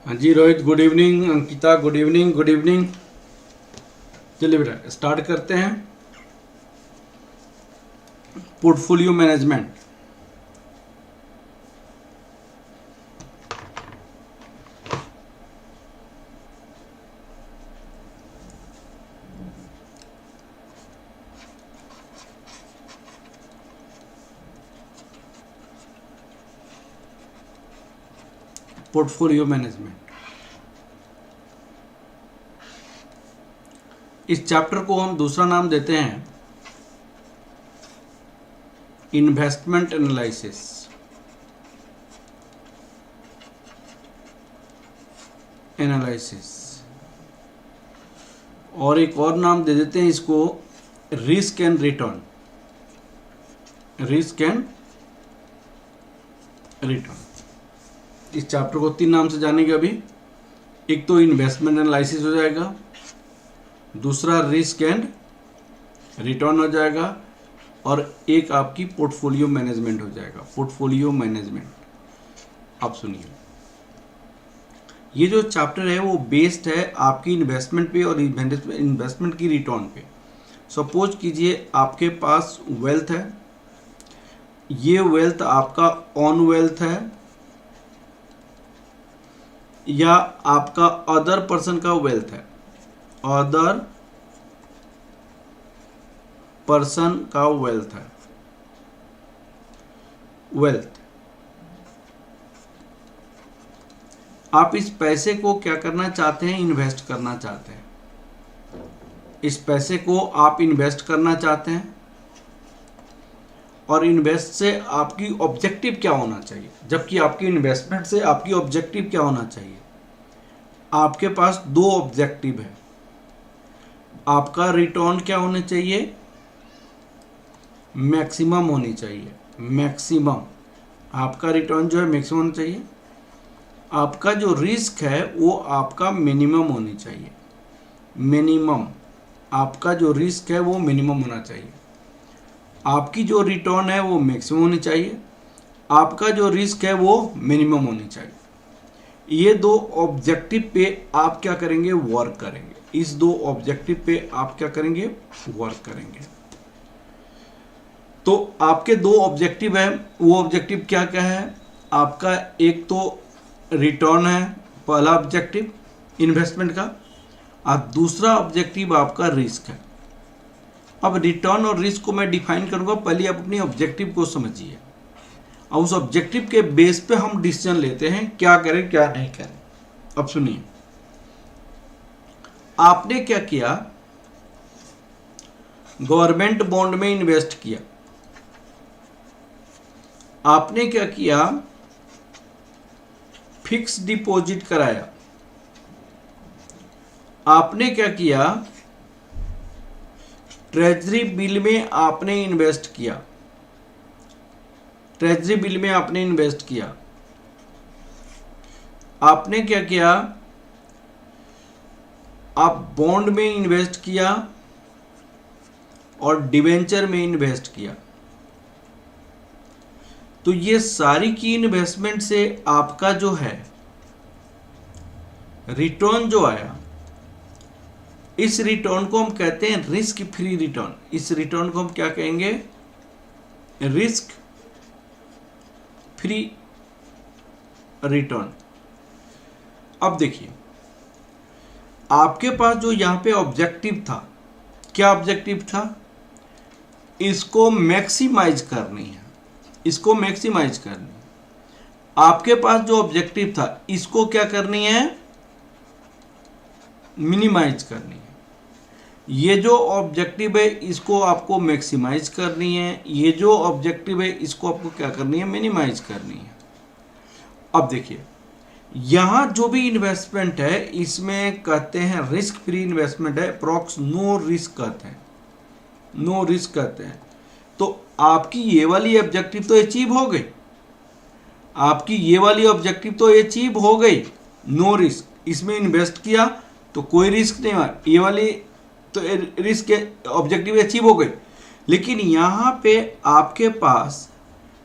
हाँ जी Rohit, good evening. Ankita, good evening, good evening. चलिए बेटा स्टार्ट करते हैं। Portfolio management. पोर्टफोलियो मैनेजमेंट, इस चैप्टर को हम दूसरा नाम देते हैं इन्वेस्टमेंट एनालिसिस। और एक और नाम दे देते हैं इसको रिस्क एंड रिटर्न। इस चैप्टर को 3 नाम से जानेंगे अभी। एक तो इन्वेस्टमेंट एनालिसिस हो जाएगा, दूसरा रिस्क एंड रिटर्न हो जाएगा, और एक आपकी पोर्टफोलियो मैनेजमेंट हो जाएगा। पोर्टफोलियो मैनेजमेंट, आप सुनिए। ये जो चैप्टर है वो बेस्ड है आपकी इन्वेस्टमेंट पे और इन्वेस्टमेंट की रिटर्न पे। सपोज कीजिए आपके पास वेल्थ है, ये वेल्थ आपका ऑन वेल्थ है या आपका अदर पर्सन का वेल्थ है। अदर पर्सन का वेल्थ है। वेल्थ, आप इस पैसे को क्या करना चाहते हैं? इन्वेस्ट करना चाहते हैं। इस पैसे को आप इन्वेस्ट करना चाहते हैं, और इन्वेस्ट से आपकी ऑब्जेक्टिव क्या होना चाहिए? जबकि आपकी इन्वेस्टमेंट से आपकी ऑब्जेक्टिव क्या होना चाहिए? आपके पास 2 ऑब्जेक्टिव है। आपका रिटर्न क्या होने चाहिए? मैक्सिमम होनी चाहिए। मैक्सिमम, आपका रिटर्न जो है मैक्सिमम होना चाहिए। आपका जो रिस्क है वो आपका मिनिमम होनी चाहिए। मिनिमम, आपका जो रिस्क है वो मिनिमम होना चाहिए। आपकी जो रिटर्न है वो मैक्सिमम होनी चाहिए। आपका जो रिस्क है वो मिनिमम होनी चाहिए। ये 2 ऑब्जेक्टिव पे आप क्या करेंगे? वर्क करेंगे। इस 2 ऑब्जेक्टिव पे आप क्या करेंगे? वर्क करेंगे। तो आपके 2 ऑब्जेक्टिव है। वो ऑब्जेक्टिव क्या क्या है आपका? एक तो रिटर्न है, पहला ऑब्जेक्टिव इन्वेस्टमेंट का, और दूसरा ऑब्जेक्टिव आपका रिस्क है। अब रिटर्न और रिस्क को मैं डिफाइन करूंगा, पहले आप अपनी ऑब्जेक्टिव को समझिए। अब उस ऑब्जेक्टिव के बेस पे हम डिसीजन लेते हैं क्या करें क्या नहीं करें। अब सुनिए, आपने क्या किया? गवर्नमेंट बॉन्ड में इन्वेस्ट किया। आपने क्या किया? फिक्स डिपॉजिट कराया। आपने क्या किया? ट्रेजरी बिल में आपने इन्वेस्ट किया। ट्रेजरी बिल में आपने इन्वेस्ट किया। आपने क्या किया? आप बॉन्ड में इन्वेस्ट किया और डिवेंचर में इन्वेस्ट किया। तो ये सारी की इन्वेस्टमेंट से आपका जो है रिटर्न जो आया, इस रिटर्न को हम कहते हैं रिस्क फ्री रिटर्न। इस रिटर्न को हम क्या कहेंगे? Risk free return. अब देखिए, आपके पास जो यहां पे ऑब्जेक्टिव था, क्या ऑब्जेक्टिव था? इसको मैक्सिमाइज करनी है। इसको मैक्सिमाइज करनी है। आपके पास जो ऑब्जेक्टिव था इसको क्या करनी है? मिनिमाइज करनी है। ये जो ऑब्जेक्टिव है इसको आपको मैक्सिमाइज करनी है। ये जो ऑब्जेक्टिव है इसको आपको क्या करनी है? मिनिमाइज करनी है। अब देखिए, यहां जो भी इन्वेस्टमेंट है इसमें कहते हैं रिस्क फ्री इन्वेस्टमेंट है, अप्रॉक्स नो रिस्क कहते हैं। नो रिस्क कहते हैं। तो आपकी ये वाली ऑब्जेक्टिव तो अचीव हो गई। आपकी ये वाली ऑब्जेक्टिव तो अचीव हो गई, नो रिस्क। इसमें इन्वेस्ट किया तो कोई रिस्क नहीं हुआ, ये वाली तो रिस्क ऑब्जेक्टिव अचीव हो गई। लेकिन यहां पे आपके पास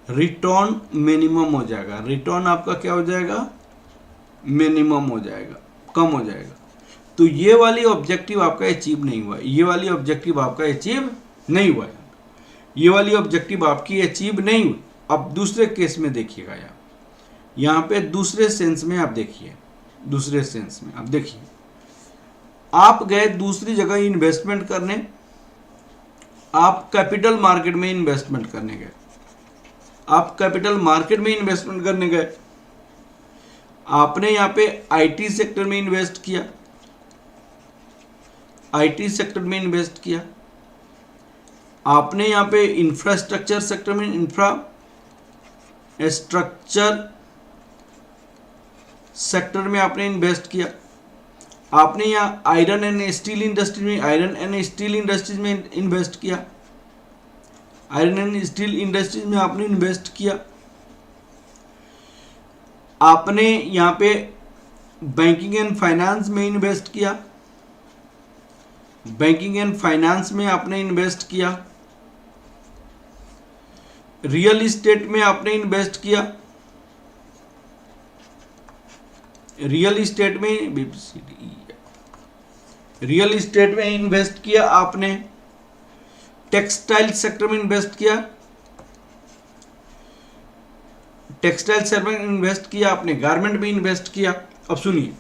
रिटर्न मिनिमम हो जाएगा। रिटर्न आपका क्या हो जाएगा? मिनिमम हो जाएगा, कम हो जाएगा। तो ये वाली ऑब्जेक्टिव आपका अचीव नहीं हुआ, ये वाली ऑब्जेक्टिव आपका अचीव नहीं हुआ, ये वाली ऑब्जेक्टिव आपकी अचीव नहीं हुई। अब दूसरे केस में देखिएगा, यहाँ पे दूसरे सेंस में आप देखिए, दूसरे सेंस में आप देखिए, आप गए दूसरी जगह इन्वेस्टमेंट करने, आप कैपिटल मार्केट में इन्वेस्टमेंट करने गए, आप कैपिटल मार्केट में इन्वेस्टमेंट करने गए, आपने यहाँ पे आईटी सेक्टर में इन्वेस्ट किया, आईटी सेक्टर में इन्वेस्ट किया, आपने यहाँ पे इंफ्रास्ट्रक्चर सेक्टर में इंफ्रास्ट्रक्चर सेक्टर में आपने इन्वेस्ट किया, आपने यहाँ आयरन एंड स्टील इंडस्ट्री में, आयरन एंड स्टील इंडस्ट्रीज में इन्वेस्ट किया, आयरन एंड स्टील इंडस्ट्रीज में आपने इन्वेस्ट किया, आपने यहाँ पे बैंकिंग एंड फाइनेंस में इन्वेस्ट किया, बैंकिंग एंड फाइनेंस में आपने इन्वेस्ट किया, रियल एस्टेट में आपने इन्वेस्ट किया, रियल एस्टेट में, रियल एस्टेट में इन्वेस्ट किया आपने, टेक्सटाइल सेक्टर में इन्वेस्ट किया, टेक्सटाइल सेक्टर में इन्वेस्ट किया आपने, गारमेंट में इन्वेस्ट किया। अब सुनिए,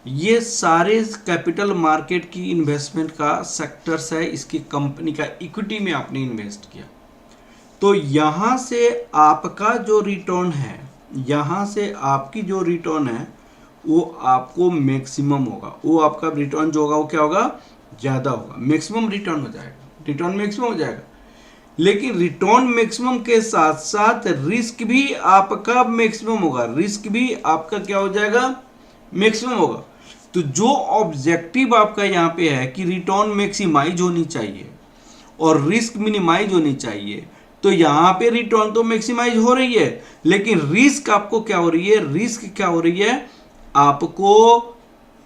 ये सारे कैपिटल मार्केट की इन्वेस्टमेंट का सेक्टर्स है, इसकी कंपनी का इक्विटी में आपने इन्वेस्ट किया। तो यहाँ से आपका जो रिटर्न है, यहाँ से आपकी जो रिटर्न है वो आपको मैक्सिमम होगा, वो आपका रिटर्न जो होगा वो क्या होगा, ज़्यादा होगा, मैक्सिमम रिटर्न हो जाएगा, रिटर्न मैक्सिमम हो जाएगा। लेकिन रिटर्न मैक्सिमम के साथ साथ रिस्क भी आपका मैक्सिमम होगा, रिस्क भी आपका क्या हो जाएगा, मैक्सिमम होगा। तो जो ऑब्जेक्टिव आपका यहाँ पे है कि रिटर्न मैक्सिमाइज होनी चाहिए और रिस्क मिनिमाइज होनी चाहिए, तो यहाँ पे रिटर्न तो मैक्सिमाइज हो रही है, लेकिन रिस्क आपको क्या हो रही है, रिस्क क्या हो रही है आपको,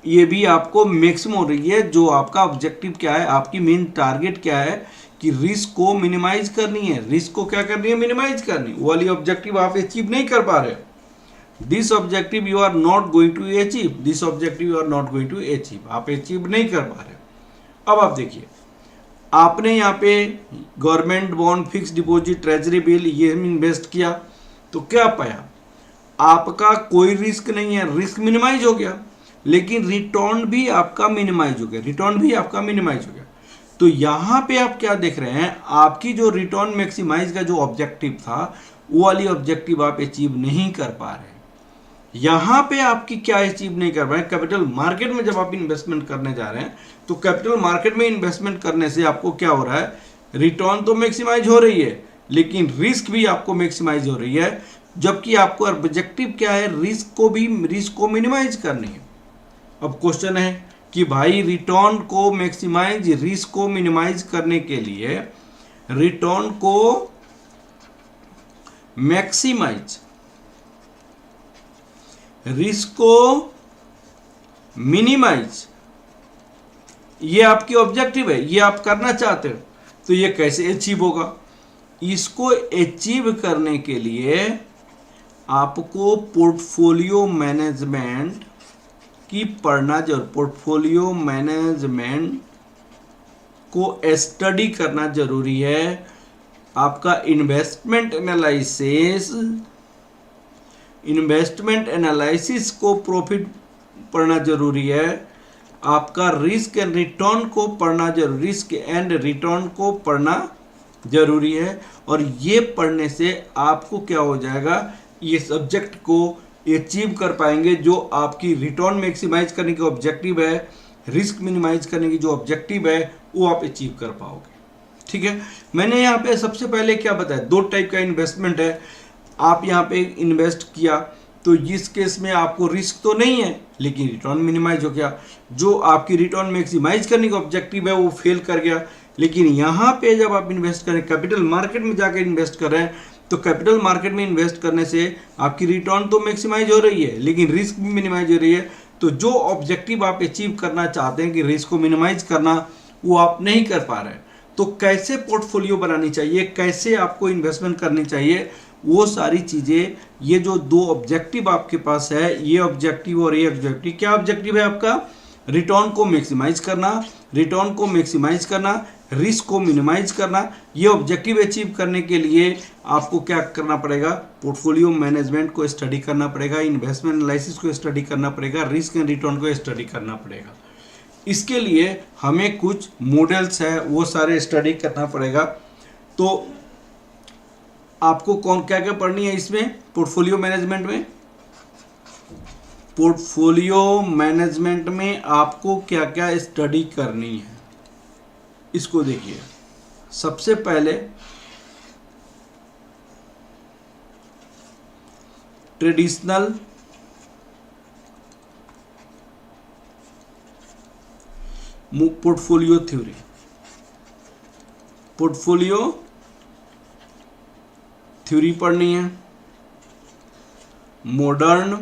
ये भी आपको मैक्सिमम हो रही है। जो आपका ऑब्जेक्टिव क्या है, आपकी मेन टारगेट क्या है कि रिस्क को मिनिमाइज करनी है, रिस्क को क्या करनी है, मिनिमाइज करनी। वो वाली ऑब्जेक्टिव आप अचीव नहीं कर पा रहे, this objective you are not going to achieve, this objective you are not going to achieve, आप अचीव नहीं कर पा रहे। अब आप देखिए, आपने यहाँ पे government bond, fix deposit, treasury bill ये इन्वेस्ट किया, तो क्या पाया, आपका कोई रिस्क नहीं है, रिस्क मिनिमाइज हो गया, लेकिन रिटर्न भी आपका मिनिमाइज हो गया, रिटर्न भी आपका मिनिमाइज हो गया। तो यहाँ पे आप क्या देख रहे हैं, आपकी जो रिटर्न मैक्सिमाइज का जो ऑब्जेक्टिव था वो वाली ऑब्जेक्टिव आप अचीव नहीं कर पा रहे। यहाँ पे आपकी क्या अचीव नहीं कर पा रहे, कैपिटल मार्केट में जब आप इन्वेस्टमेंट करने जा रहे हैं, तो कैपिटल मार्केट में इन्वेस्टमेंट करने से आपको क्या हो रहा है, रिटर्न तो मैक्सिमाइज हो रही है, लेकिन रिस्क भी आपको मैक्सिमाइज हो रही है, जबकि आपको ऑब्जेक्टिव क्या है, रिस्क को मिनिमाइज करनी है। अब क्वेश्चन है कि भाई रिटर्न को मैक्सिमाइज, रिस्क को मिनिमाइज करने के लिए रिटर्न को मैक्सिमाइज, रिस्क को मिनिमाइज, ये आपकी ऑब्जेक्टिव है, ये आप करना चाहते हो, तो ये कैसे अचीव होगा। इसको अचीव करने के लिए आपको पोर्टफोलियो मैनेजमेंट की पढ़ना जरूर, पोर्टफोलियो मैनेजमेंट को स्टडी करना जरूरी है। आपका इन्वेस्टमेंट एनालिसिस को प्रॉफिट पढ़ना जरूरी है, आपका रिस्क एंड रिटर्न को पढ़ना जरूरी, रिस्क एंड रिटर्न को पढ़ना जरूरी है। और ये पढ़ने से आपको क्या हो जाएगा, ये सब्जेक्ट को अचीव कर पाएंगे। जो आपकी रिटर्न मैक्सिमाइज करने की ऑब्जेक्टिव है, रिस्क मिनिमाइज करने की जो ऑब्जेक्टिव है, वो आप अचीव कर पाओगे। ठीक है, मैंने यहाँ पे सबसे पहले क्या बताया, दो टाइप का इन्वेस्टमेंट है। आप यहाँ पे इन्वेस्ट किया तो इस केस में आपको रिस्क तो नहीं है, लेकिन रिटर्न मिनिमाइज हो गया। जो आपकी रिटर्न मैक्सिमाइज करने का ऑब्जेक्टिव है वो फेल कर गया। लेकिन यहाँ पे जब आप इन्वेस्ट करें, कैपिटल मार्केट में जाकर इन्वेस्ट कर रहे हैं, तो कैपिटल मार्केट में इन्वेस्ट करने से आपकी रिटर्न तो मैक्सिमाइज हो रही है, लेकिन रिस्क भी मिनिमाइज हो रही है। तो जो ऑब्जेक्टिव आप अचीव करना चाहते हैं कि रिस्क को मिनिमाइज करना, वो आप नहीं कर पा रहे हैं। तो कैसे पोर्टफोलियो बनानी चाहिए, कैसे आपको इन्वेस्टमेंट करनी चाहिए, वो सारी चीज़ें, ये जो दो ऑब्जेक्टिव आपके पास है, ये ऑब्जेक्टिव और ये ऑब्जेक्टिव, क्या ऑब्जेक्टिव है आपका? रिटर्न को मैक्सिमाइज करना, रिटर्न को मैक्सिमाइज करना, रिस्क को मिनिमाइज करना। ये ऑब्जेक्टिव अचीव करने के लिए आपको क्या करना पड़ेगा? पोर्टफोलियो मैनेजमेंट को स्टडी करना पड़ेगा, इन्वेस्टमेंट एनालिसिस को स्टडी करना पड़ेगा, रिस्क एंड रिटर्न को स्टडी करना पड़ेगा। इसके लिए हमें कुछ मॉडल्स है वो सारे स्टडी करना पड़ेगा। तो आपको कौन क्या क्या पढ़नी है इसमें पोर्टफोलियो मैनेजमेंट में? पोर्टफोलियो मैनेजमेंट में आपको क्या क्या स्टडी करनी है इसको देखिए। सबसे पहले traditional portfolio theory, portfolio theory पढ़नी है। मॉडर्न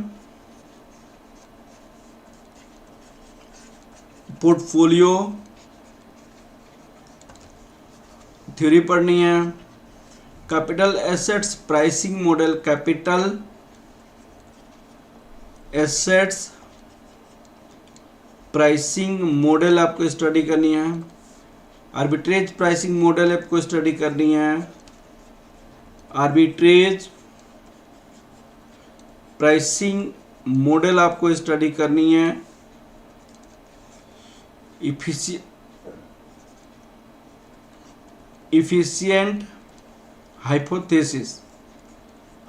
पोर्टफोलियो थ्योरी पढ़नी है। Capital assets pricing model, capital assets pricing model आपको स्टडी करनी है। आर्बिट्रेज प्राइसिंग मॉडल आपको स्टडी करनी है। आर्बिट्रेज प्राइसिंग मॉडल आपको स्टडी करनी है। इफिशिएंट हाइपोथेसिस,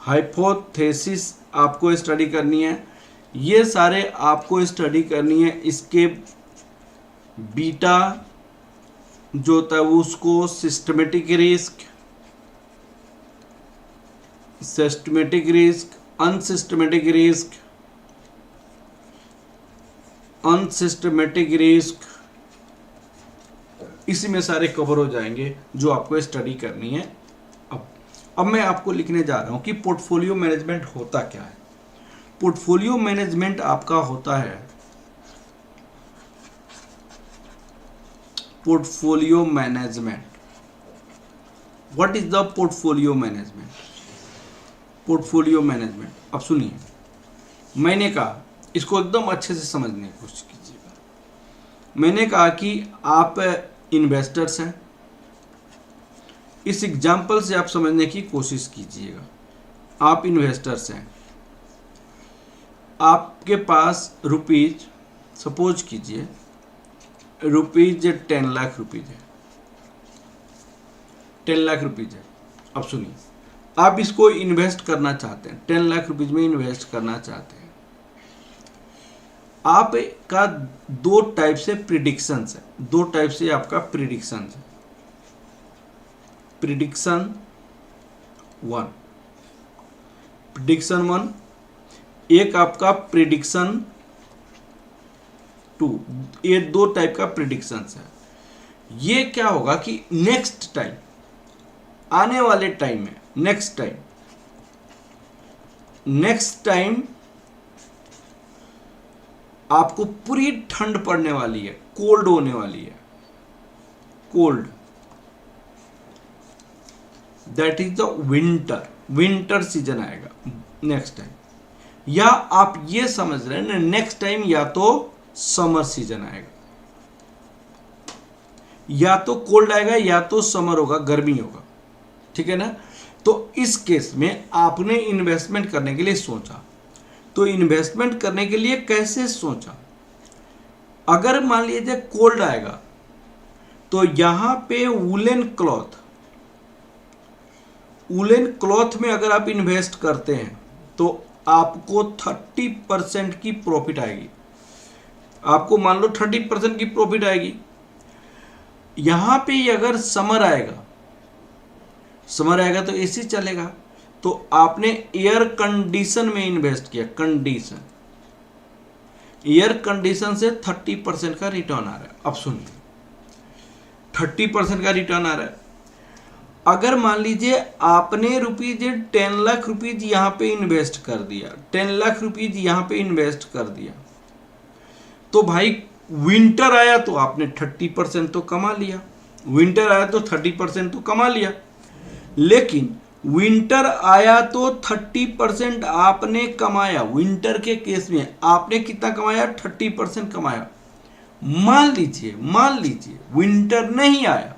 हाइपोथेसिस आपको स्टडी करनी है। ये सारे आपको स्टडी करनी है। इसके बीटा जो होता है वो उसको systematic risk, systematic risk, unsystematic risk, unsystematic risk, इसी में सारे कवर हो जाएंगे जो आपको स्टडी करनी है। अब मैं आपको लिखने जा रहा हूं कि पोर्टफोलियो मैनेजमेंट होता क्या है। पोर्टफोलियो मैनेजमेंट आपका होता है, portfolio management, what is the portfolio management? Portfolio management, अब सुनिए, मैंने कहा इसको एकदम अच्छे से समझने की कोशिश कीजिएगा। मैंने कहा कि आप इन्वेस्टर्स हैं। इस एग्जाम्पल से आप समझने की कोशिश कीजिएगा। आप इन्वेस्टर्स हैं, आपके पास रुपीज, सपोज कीजिए रुपीज 10 लाख रुपीज है, 10 लाख रुपीज है। अब सुनिए, आप इसको इन्वेस्ट करना चाहते हैं, 10 लाख रुपीज में इन्वेस्ट करना चाहते हैं। आप का दो टाइप से प्रिडिक्शंस है, दो टाइप से आपका प्रिडिक्शंस है। प्रिडिक्शन 1, प्रिडिक्शन 1, एक आपका प्रिडिक्शन 2, ये दो टाइप का प्रिडिक्शंस है। ये क्या होगा कि नेक्स्ट टाइम, आने वाले टाइम में, नेक्स्ट टाइम आपको पूरी ठंड पड़ने वाली है, कोल्ड होने वाली है, cold, that is the winter, winter season आएगा नेक्स्ट टाइम। या आप ये समझ रहे हैं नेक्स्ट टाइम या तो समर सीजन आएगा, या तो कोल्ड आएगा या तो समर होगा, गर्मी होगा, ठीक है ना। तो इस केस में आपने इन्वेस्टमेंट करने के लिए सोचा, तो इन्वेस्टमेंट करने के लिए कैसे सोचा? अगर मान लीजिए कोल्ड आएगा तो यहां पे वुलन क्लॉथ में अगर आप इन्वेस्ट करते हैं तो आपको 30% की प्रॉफिट आएगी। आपको मान लो 30% की प्रॉफिट आएगी। यहां पे अगर समर आएगा तो एसी चलेगा, तो आपने एयर कंडीशन में इन्वेस्ट किया, कंडीशन, एयर कंडीशन से 30% का रिटर्न आ रहा है। अब सुनिए, 30% का रिटर्न आ रहा है। अगर मान लीजिए आपने रुपीज 10 लाख रुपीज यहां पे इन्वेस्ट कर दिया, 10 लाख रुपीज यहां पे इन्वेस्ट कर दिया, तो भाई विंटर आया तो आपने 30% तो कमा लिया, विंटर आया तो 30% तो कमा लिया। लेकिन विंटर आया तो 30% आपने कमाया। विंटर के केस में आपने कितना कमाया? 30% कमाया। मान लीजिए विंटर नहीं आया,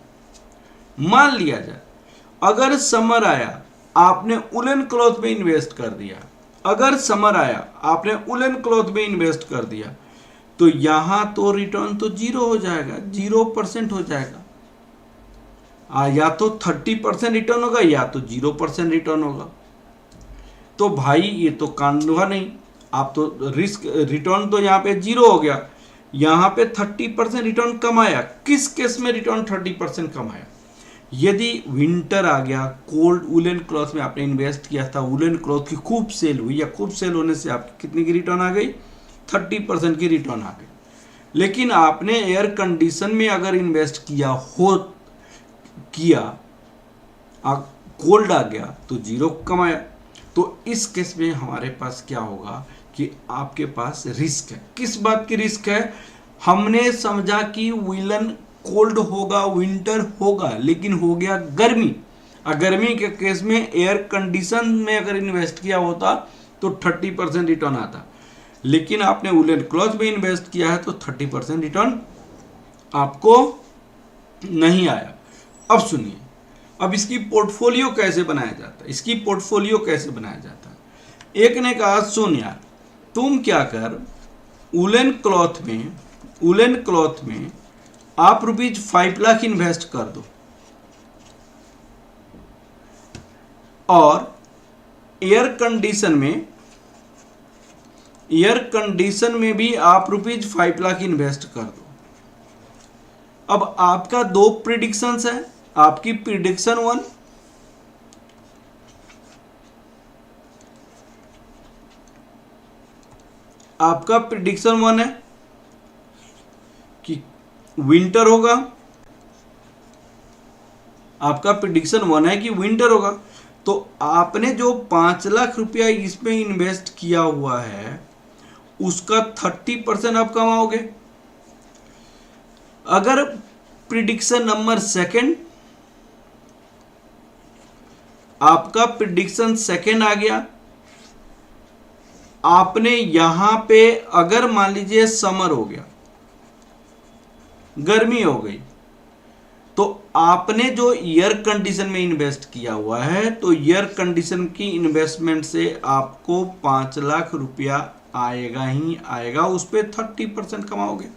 मान लिया जाए अगर समर आया, आपने उलन क्लॉथ में इन्वेस्ट कर दिया। अगर समर आया, आपने उलन क्लॉथ में इन्वेस्ट कर दिया, तो यहां तो रिटर्न तो 0 हो जाएगा, 0% हो जाएगा। या तो 30% रिटर्न होगा या तो 0% रिटर्न होगा। तो भाई ये तो कांड हुआ नहीं। आप तो रिस्क रिटर्न तो यहाँ पे 0 हो गया, यहाँ पे 30% रिटर्न कमाया। किस केस में रिटर्न 30% कमाया? यदि विंटर आ गया, कोल्ड वुलन क्लॉथ में आपने इन्वेस्ट किया था, वुलन क्लॉथ की खूब सेल हुई, या खूब सेल होने से आपकी कितनी की रिटर्न आ गई? 30% की रिटर्न आ गई। लेकिन आपने एयर कंडीशन में अगर इन्वेस्ट किया कोल्ड आ गया तो 0 कमाया। तो इस केस में हमारे पास क्या होगा कि आपके पास रिस्क है। किस बात की रिस्क है? हमने समझा कि विलन कोल्ड होगा, विंटर होगा, लेकिन हो गया गर्मी। गर्मी के केस में एयर कंडीशन में अगर इन्वेस्ट किया होता तो 30% रिटर्न आता, लेकिन आपने वुलन क्लॉथ में इन्वेस्ट किया है तो 30% रिटर्न आपको नहीं आया। अब सुनिए, अब इसकी पोर्टफोलियो कैसे बनाया जाता है? इसकी पोर्टफोलियो कैसे बनाया जाता है? एक ने कहा सुन यार, तुम क्या कर, वुलन क्लॉथ में आप ₹5 लाख इन्वेस्ट कर दो, और एयर कंडीशन में भी आप ₹5 लाख इन्वेस्ट कर दो। अब आपका 2 प्रिडिक्शंस है। आपकी प्रिडिक्शन 1, आपका प्रिडिक्शन 1 है कि विंटर होगा। आपका प्रिडिक्शन 1 है कि विंटर होगा। तो आपने जो 5 लाख रुपया इसमें इन्वेस्ट किया हुआ है, उसका 30% आप कमाओगे। अगर प्रिडिक्शन नंबर 2, आपका प्रिडिक्शन 2 आ गया, आपने यहां पे अगर मान लीजिए समर हो गया, गर्मी हो गई, तो आपने जो एयर कंडीशन में इन्वेस्ट किया हुआ है, तो एयर कंडीशन की इन्वेस्टमेंट से आपको 5 लाख रुपया आएगा ही आएगा, उस पर 30% कमाओगे।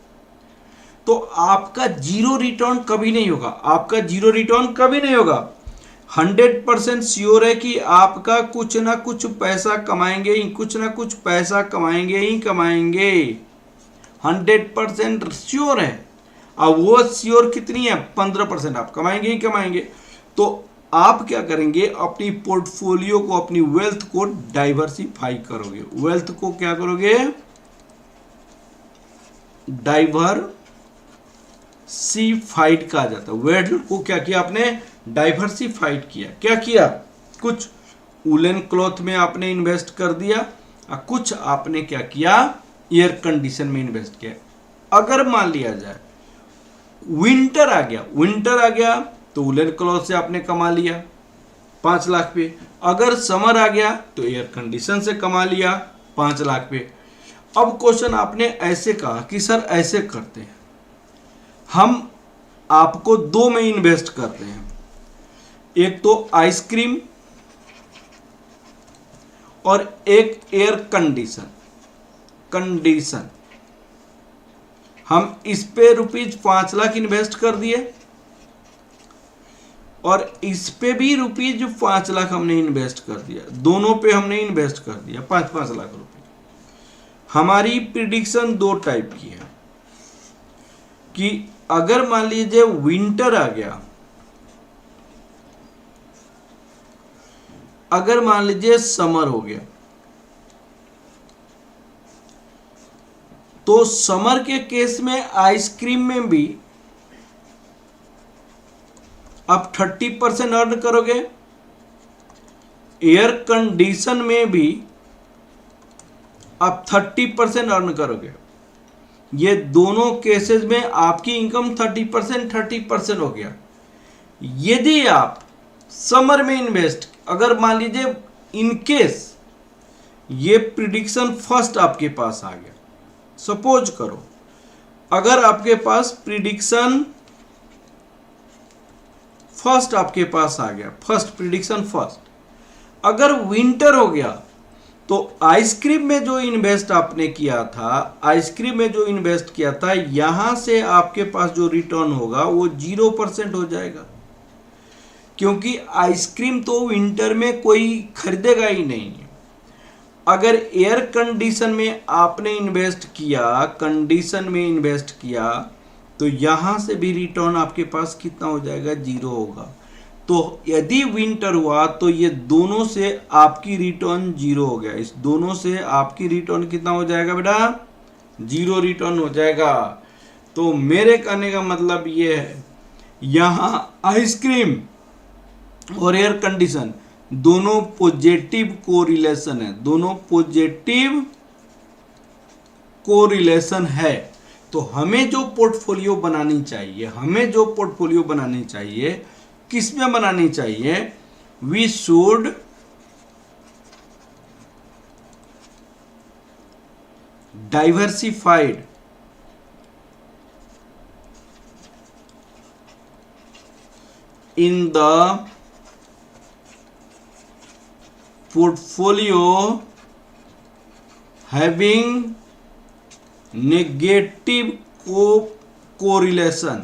तो आपका 0 रिटर्न कभी नहीं होगा। आपका 0 रिटर्न कभी नहीं होगा। 100% श्योर है कि आपका कुछ ना कुछ पैसा कमाएंगे ही, कुछ ना कुछ पैसा कमाएंगे ही कमाएंगे। 100% श्योर है। अब वो श्योर कितनी है? 15% आप कमाएंगे ही कमाएंगे। तो आप क्या करेंगे? अपनी पोर्टफोलियो को, अपनी वेल्थ को डाइवर्सिफाई करोगे। वेल्थ को क्या करोगे? डाइवर्सिफाइड कहा जाता है। वेल्थ को क्या किया आपने? डाइवर्सिफाइड किया। क्या किया? कुछ वुलन क्लॉथ में आपने इन्वेस्ट कर दिया, और कुछ आपने क्या किया? एयर कंडीशन में इन्वेस्ट किया। अगर मान लिया जाए विंटर आ गया तो वुलन क्लॉथ से आपने कमा लिया 5 लाख पे। अगर समर आ गया तो एयर कंडीशन से कमा लिया 5 लाख पे। अब क्वेश्चन आपने ऐसे कहा कि सर ऐसे करते हैं, हम आपको 2 में इन्वेस्ट करते हैं, एक तो आइसक्रीम और एक एयर कंडीशन। हम इस पे ₹5 लाख इन्वेस्ट कर दिए, और इस पे भी ₹5 लाख हमने इन्वेस्ट कर दिया। दोनों पे हमने इन्वेस्ट कर दिया 5-5 लाख रुपए। हमारी प्रिडिक्शन 2 टाइप की है कि अगर मान लीजिए विंटर आ गया, अगर मान लीजिए समर हो गया, तो समर के केस में आइसक्रीम में भी आप 30% अर्न करोगे, एयर कंडीशन में भी आप 30% अर्न करोगे। ये दोनों केसेस में आपकी इनकम 30% हो गया। यदि आप समर में इन्वेस्ट अगर मान लीजिए इन केस ये प्रिडिक्शन फर्स्ट आपके पास आ गया, सपोज करो अगर आपके पास प्रिडिक्शन फर्स्ट आपके पास आ गया, फर्स्ट प्रिडिक्शन फर्स्ट, अगर विंटर हो गया तो आइसक्रीम में जो इन्वेस्ट आपने किया था, आइसक्रीम में जो इन्वेस्ट किया था, यहां से आपके पास जो रिटर्न होगा वो 0% हो जाएगा, क्योंकि आइसक्रीम तो विंटर में कोई खरीदेगा ही नहीं है। अगर एयर कंडीशन में आपने इन्वेस्ट किया, कंडीशन में इन्वेस्ट किया, तो यहां से भी रिटर्न आपके पास कितना हो जाएगा, 0 होगा। तो यदि विंटर हुआ तो ये दोनों से आपकी रिटर्न 0 हो गया, इस दोनों से आपकी रिटर्न कितना हो जाएगा बेटा, 0 रिटर्न हो जाएगा। तो मेरे कहने का मतलब ये है यहां आइसक्रीम और एयर कंडीशन दोनों पॉजिटिव कोरिलेशन है, दोनों पॉजिटिव कोरिलेशन है। तो हमें जो पोर्टफोलियो बनानी चाहिए, हमें जो पोर्टफोलियो बनानी चाहिए, किस में बनानी चाहिए, we should diversified in the portfolio having negative correlation,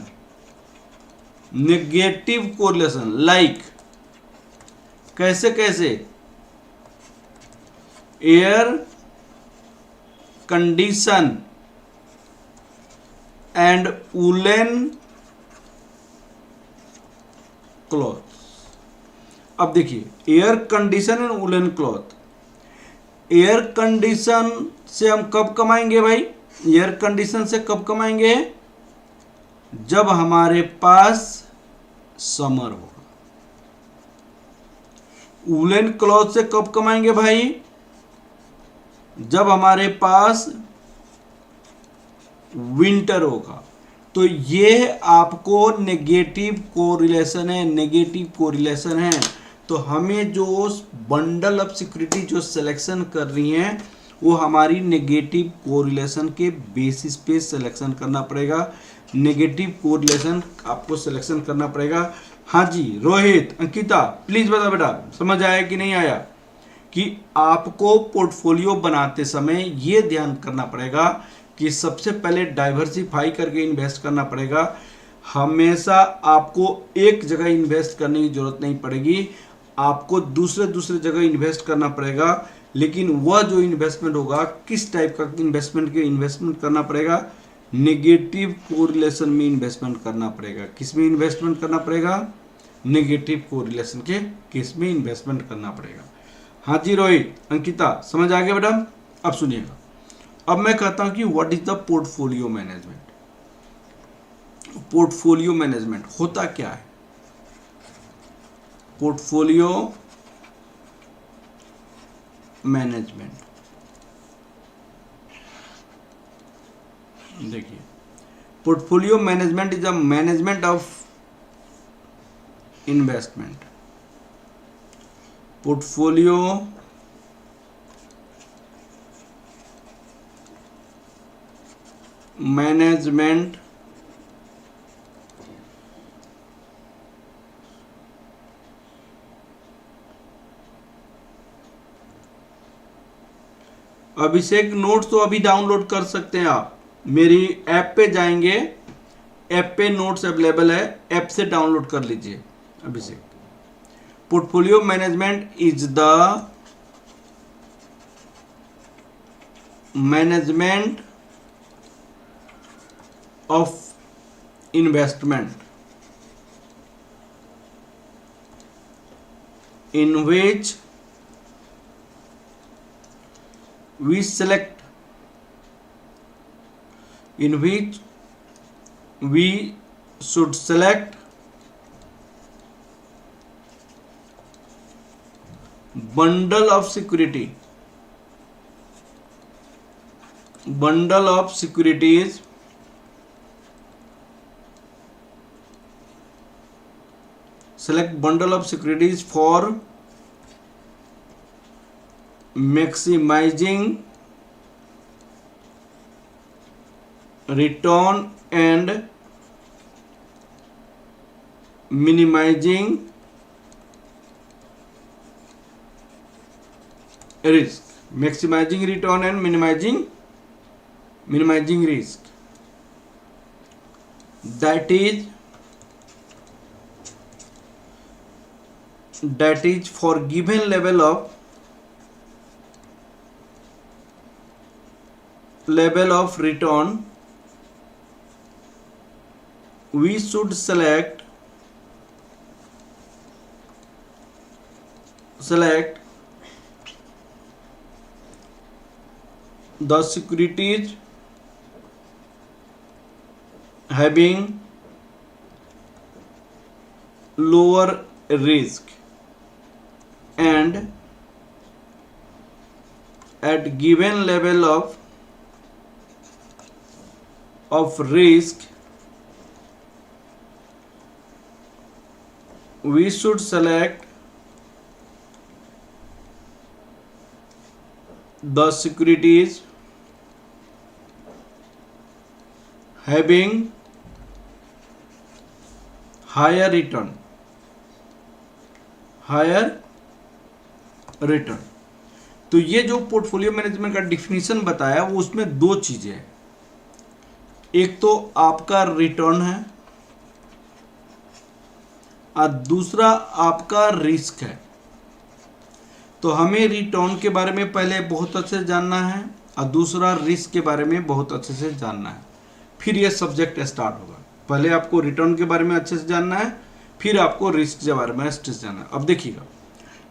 negative correlation like कैसे कैसे, air condition and woollen cloth. अब देखिए air condition and woollen cloth, air condition से हम कब कमाएंगे भाई, एयर कंडीशन से कब कमाएंगे, जब हमारे पास समर होगा। वुलन क्लॉथ से कब कमाएंगे भाई, जब हमारे पास विंटर होगा। तो ये आपको नेगेटिव कोरिलेशन है, नेगेटिव कोरिलेशन है। तो हमें जो बंडल ऑफ सिक्योरिटी जो सिलेक्शन कर रही हैं वो हमारी नेगेटिव कोरिलेशन के बेसिस पे सिलेक्शन करना पड़ेगा, नेगेटिव कोरिलेशन आपको सिलेक्शन करना पड़ेगा। हाँ जी रोहित, अंकिता प्लीज बता बेटा, समझ आया कि नहीं आया, कि आपको पोर्टफोलियो बनाते समय ये ध्यान करना पड़ेगा कि सबसे पहले डाइवर्सिफाई करके इन्वेस्ट करना पड़ेगा। हमेशा आपको एक जगह इन्वेस्ट करने की जरूरत नहीं पड़ेगी, आपको दूसरे जगह इन्वेस्ट करना पड़ेगा। लेकिन वह जो इन्वेस्टमेंट होगा किस टाइप का इन्वेस्टमेंट करना पड़ेगा, नेगेटिव कोरिलेशन में इन्वेस्टमेंट करना पड़ेगा। किस में इन्वेस्टमेंट करना पड़ेगा, नेगेटिव कोरिलेशन के केस में इन्वेस्टमेंट करना पड़ेगा। हाँ जी रोहित, अंकिता समझ आ गया बेटा। अब सुनिएगा, अब मैं कहता हूं कि what is the portfolio management. Portfolio management होता क्या है, पोर्टफोलियो मैनेजमेंट देखिए, portfolio management is a management of investment. Portfolio management Abhishek notes तो अभी डाउनलोड कर सकते हैं आप, मेरी ऐप पे जाएंगे, ऐप पे नोट्स अवेलेबल है, ऐप से डाउनलोड कर लीजिए Abhishek. Portfolio management is the management of investment in which we select, in which we should select bundle of security, bundle of securities select bundle of securities for maximising return and minimising risk. Maximizing return and minimizing risk. That is for given level of return, we should select the securities having lower risk and at given level of risk we should select the securities having higher return. तो ये जो portfolio management का definition बताया वो उसमें दो चीजें हैं, एक तो आपका रिटर्न है और दूसरा आपका रिस्क है। तो हमें रिटर्न के बारे में पहले बहुत अच्छे से जानना है और दूसरा रिस्क के बारे में बहुत अच्छे से जानना है, फिर यह सब्जेक्ट स्टार्ट होगा। पहले आपको रिटर्न के बारे में अच्छे से जानना है, फिर आपको रिस्क के बारे में अच्छे से जानना है। अब देखिएगा,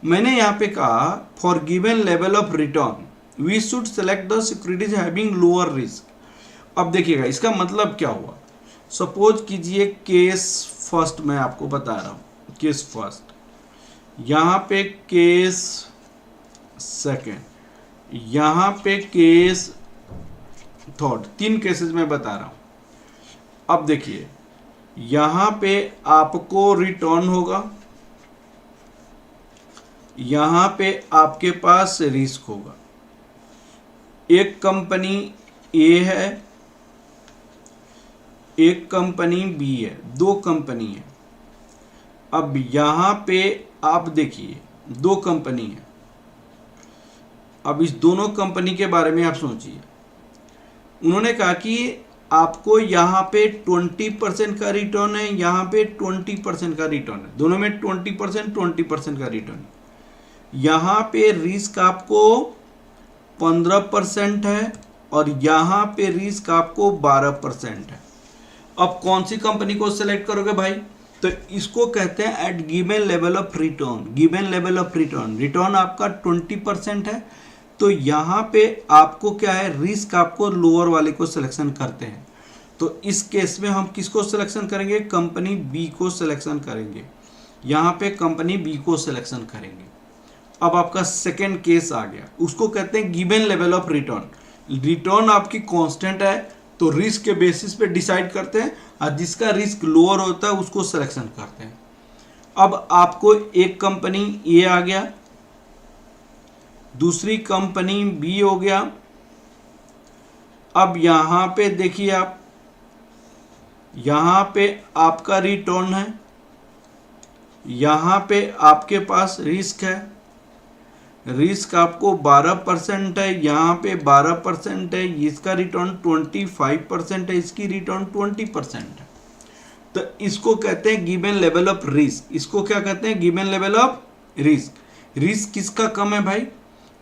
मैंने यहाँ पे कहा for given level of return we should select the securities having lower risk. अब देखिएगा इसका मतलब क्या हुआ। सपोज कीजिए केस फर्स्ट मैं आपको बता रहा हूँ, केस फर्स्ट, यहाँ पे केस सेकेंड, यहाँ पे केस थर्ड, 3 केसेस में बता रहा हूं। अब देखिए यहां पे आपको रिटर्न होगा, यहां पे आपके पास रिस्क होगा। एक कंपनी ए है, एक कंपनी बी है, 2 कंपनी है। अब यहां पे आप देखिए 2 कंपनी है। अब इस दोनों कंपनी के बारे में आप सोचिए। उन्होंने कहा कि आपको यहाँ पे 20% का रिटर्न है, यहाँ पे 20% का रिटर्न है, दोनों में 20% का रिटर्न है। यहाँ पे रिस्क आपको 15% है और यहाँ पे रिस्क आपको 12% है। अब कौन सी कंपनी को सेलेक्ट करोगे भाई? तो इसको कहते हैं at given level of return. Given level of return, return आपका 20% है, तो यहाँ पे आपको क्या है, रिस्क आपको लोअर वाले को सिलेक्शन करते हैं। तो इस केस में हम किसको सिलेक्शन करेंगे? कंपनी बी को सिलेक्शन करेंगे। यहाँ पे कंपनी बी को सिलेक्शन करेंगे। अब आपका सेकेंड केस आ गया, उसको कहते हैं given level of return. Return आपकी कांस्टेंट है तो रिस्क के बेसिस पे डिसाइड करते हैं, और जिसका रिस्क लोअर होता है उसको सिलेक्शन करते हैं। अब आपको एक कंपनी ए आ गया, दूसरी कंपनी बी हो गया। अब यहां पे देखिए आप, यहां पे आपका रिटर्न है, यहां पे आपके पास रिस्क है। रिस्क आपको 12% है, यहाँ पे 12% है, इसका रिटर्न 25% है, इसकी रिटर्न 20% है। तो इसको कहते हैं गिवन लेवल ऑफ रिस्क। इसको क्या कहते हैं? Given level of risk. Risk किसका कम है भाई?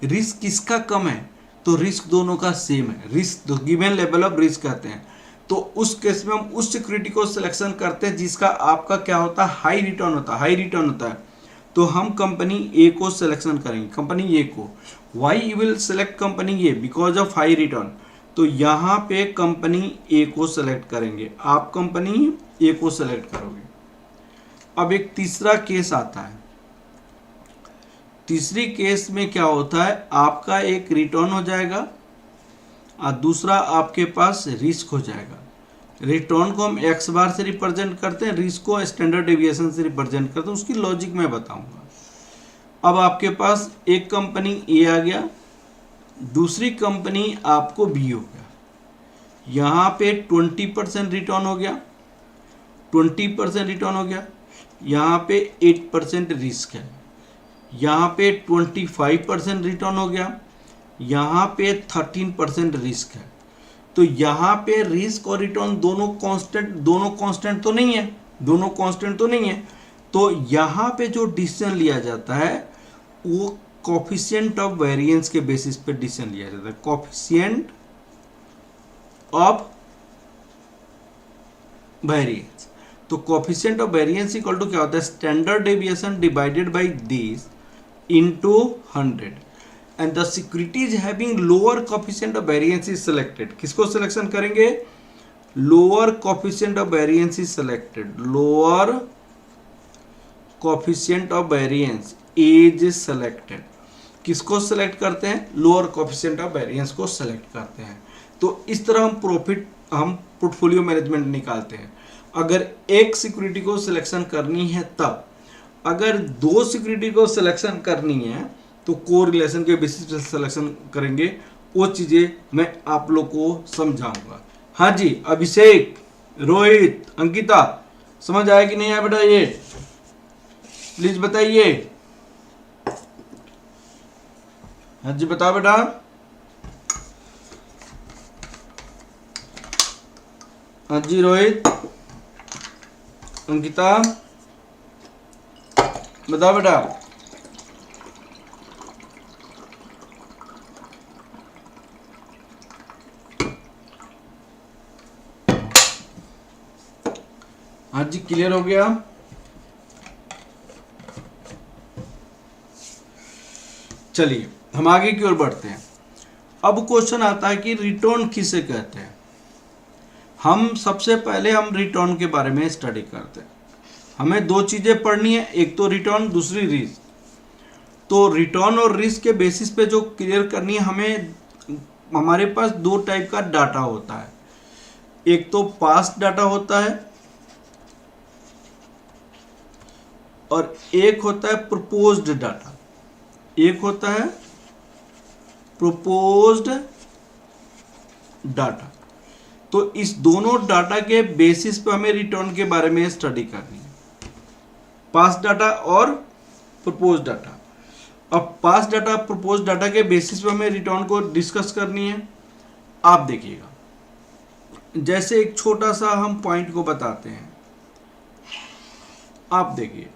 रिस्क किसका कम है? तो रिस्क दोनों का सेम है। रिस्क तो गिवन लेवल ऑफ रिस्क कहते हैं। तो उस केस में हम उस सिक्योरिटी को सिलेक्शन करते हैं जिसका आपका क्या होता है, हाई रिटर्न होता है। हाई रिटर्न होता है तो हम कंपनी ए को सिलेक्शन करेंगे, कंपनी ए को। Why you will select company A? Because of high return. तो यहाँ पे कंपनी ए को सेलेक्ट करेंगे, आप कंपनी ए को सेलेक्ट करोगे। अब एक तीसरा केस आता है। तीसरी केस में क्या होता है, आपका एक रिटर्न हो जाएगा और दूसरा आपके पास रिस्क हो जाएगा। रिटर्न को हम एक्स बार से रिप्रेजेंट करते हैं, रिस्क को स्टैंडर्ड डेविएशन से रिप्रेजेंट करते हैं। उसकी लॉजिक मैं बताऊंगा। अब आपके पास एक कंपनी ए आ गया, दूसरी कंपनी आपको बी हो गया। यहाँ पे 20% रिटर्न हो गया, 20% रिटर्न हो गया। यहाँ पे 8% रिस्क है, यहाँ पे 25% रिटर्न हो गया, यहाँ पे 13% रिस्क है। तो यहाँ पे रिस्क और रिटर्न दोनों कांस्टेंट तो नहीं है, दोनों कांस्टेंट तो नहीं है। तो यहाँ पे जो डिसीजन लिया जाता है वो कोफिशिएंट ऑफ वेरिएंस के बेसिस पे डिसीजन लिया जाता है, कोफिशिएंट ऑफ वेरिएंस। तो coefficient of variance equal to क्या होता है, standard deviation divided by this into 100 and the securities having lower coefficient of variance is selected. किसको सिलेक्शन करेंगे, lower coefficient of variance is selected, lower coefficient of variance is selected. किसको select करते हैं, lower coefficient of variance को select करते हैं। तो इस तरह हम पोर्टफोलियो मैनेजमेंट निकालते हैं। अगर एक सिक्योरिटी को सिलेक्शन करनी है तब, अगर दो सिक्योरिटी को सिलेक्शन करनी है तो कोरिलेशन के बेसिस पे सिलेक्शन करेंगे। वो चीजें मैं आप लोग को समझाऊंगा। हाँ जी, अभिषेक, रोहित, अंकिता, समझ आया कि नहीं आया बेटा, ये प्लीज बताइए। हाँ जी बताओ बेटा। हाँ जी रोहित, अंकिता, बताओ बेटा। हाँ जी क्लियर हो गया। चलिए हम आगे की ओर बढ़ते हैं। अब क्वेश्चन आता है कि रिटर्न किसे कहते हैं। हम सबसे पहले रिटर्न के बारे में स्टडी करते हैं। हमें दो चीजें पढ़नी है, एक तो रिटर्न, दूसरी रिस्क। तो रिटर्न और रिस्क के बेसिस पे जो क्लियर करनी है हमें, हमारे पास दो टाइप का डाटा होता है। एक तो पास्ट डाटा होता है और एक होता है प्रपोज्ड डाटा। एक होता है प्रपोज्ड डाटा। तो इस दोनों डाटा के बेसिस पे हमें रिटर्न के बारे में स्टडी करनी है, पास्ट डाटा और प्रपोज्ड डाटा। अब पास्ट डाटा, प्रपोज्ड डाटा के बेसिस पे हमें रिटर्न को डिस्कस करनी है। आप देखिएगा, जैसे एक छोटा सा हम पॉइंट को बताते हैं, आप देखिए,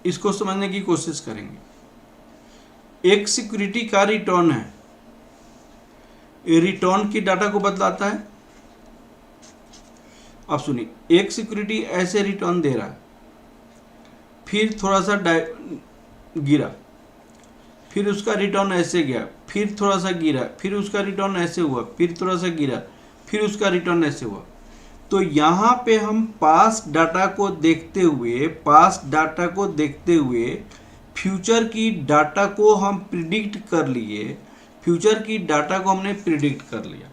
इसको समझने की कोशिश करेंगे। एक सिक्योरिटी का रिटर्न है, रिटर्न की डाटा को बतलाता है। अब सुनिए, एक सिक्योरिटी ऐसे रिटर्न दे रहा है, फिर थोड़ा सा गिरा, फिर उसका रिटर्न ऐसे गया, फिर थोड़ा सा गिरा, फिर उसका रिटर्न ऐसे हुआ, फिर थोड़ा सा गिरा, फिर उसका रिटर्न ऐसे हुआ। तो यहाँ पे हम पास्ट डाटा को देखते हुए फ्यूचर की डाटा को हम प्रिडिक्ट कर लिए, फ्यूचर की डाटा को हमने प्रिडिक्ट कर लिया।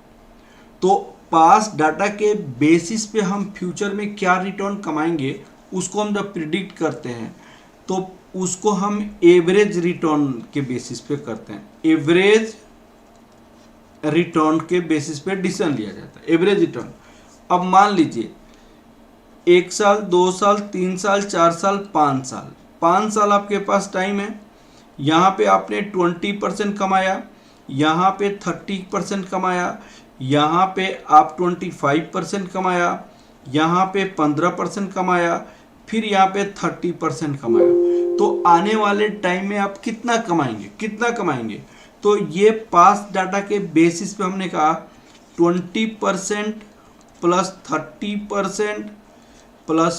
तो पास्ट डाटा के बेसिस पे हम फ्यूचर में क्या रिटर्न कमाएंगे उसको हम जब प्रिडिक्ट करते हैं तो उसको हम एवरेज रिटर्न के बेसिस पे करते हैं। एवरेज रिटर्न के बेसिस पे डिसीजन लिया जाता है, एवरेज रिटर्न। अब मान लीजिए 1 साल, 2 साल, 3 साल, 4 साल, 5 साल, 5 साल आपके पास टाइम है। यहाँ पे आपने 20% कमाया, यहाँ पे 30% कमाया, यहाँ पे आप 25% कमाया, यहाँ पे 15% कमाया, फिर यहाँ पे 30% कमाया। तो आने वाले टाइम में आप कितना कमाएंगे? तो ये पास्ट डाटा के बेसिस पे हमने कहा 20% प्लस 30% प्लस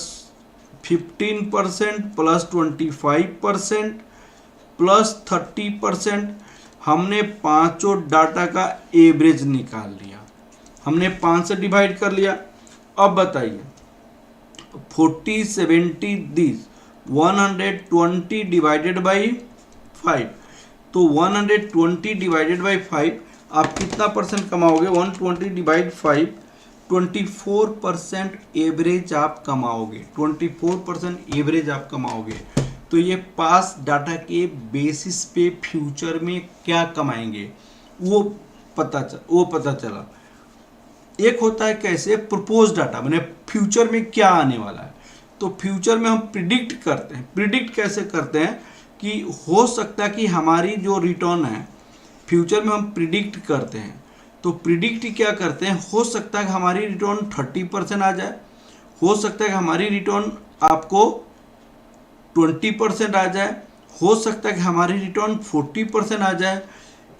15% प्लस 25% प्लस 30%, हमने पांचों डाटा का एवरेज निकाल लिया, हमने 5 से डिवाइड कर लिया। अब बताइए 40, 70 दिस 120 डिवाइडेड बाई 5, तो 120 डिवाइडेड बाई 5 आप कितना परसेंट कमाओगे? 120 डिवाइड 5, 24% एवरेज आप कमाओगे, 24% एवरेज आप कमाओगे। तो ये पास डाटा के बेसिस पे फ्यूचर में क्या कमाएंगे वो पता चला। एक होता है कैसे प्रपोज डाटा, मैंने फ्यूचर में क्या आने वाला है। तो फ्यूचर में हम प्रिडिक्ट करते हैं। प्रिडिक्ट कैसे करते हैं कि हो सकता है कि हमारी जो रिटर्न है फ्यूचर में हम प्रिडिक्ट करते हैं। तो प्रिडिक्ट क्या करते हैं, हो सकता है कि हमारी रिटर्न 30% आ जाए, हो सकता है कि हमारी रिटर्न आपको 20% आ जाए, हो सकता है कि हमारी रिटर्न 40% आ जाए।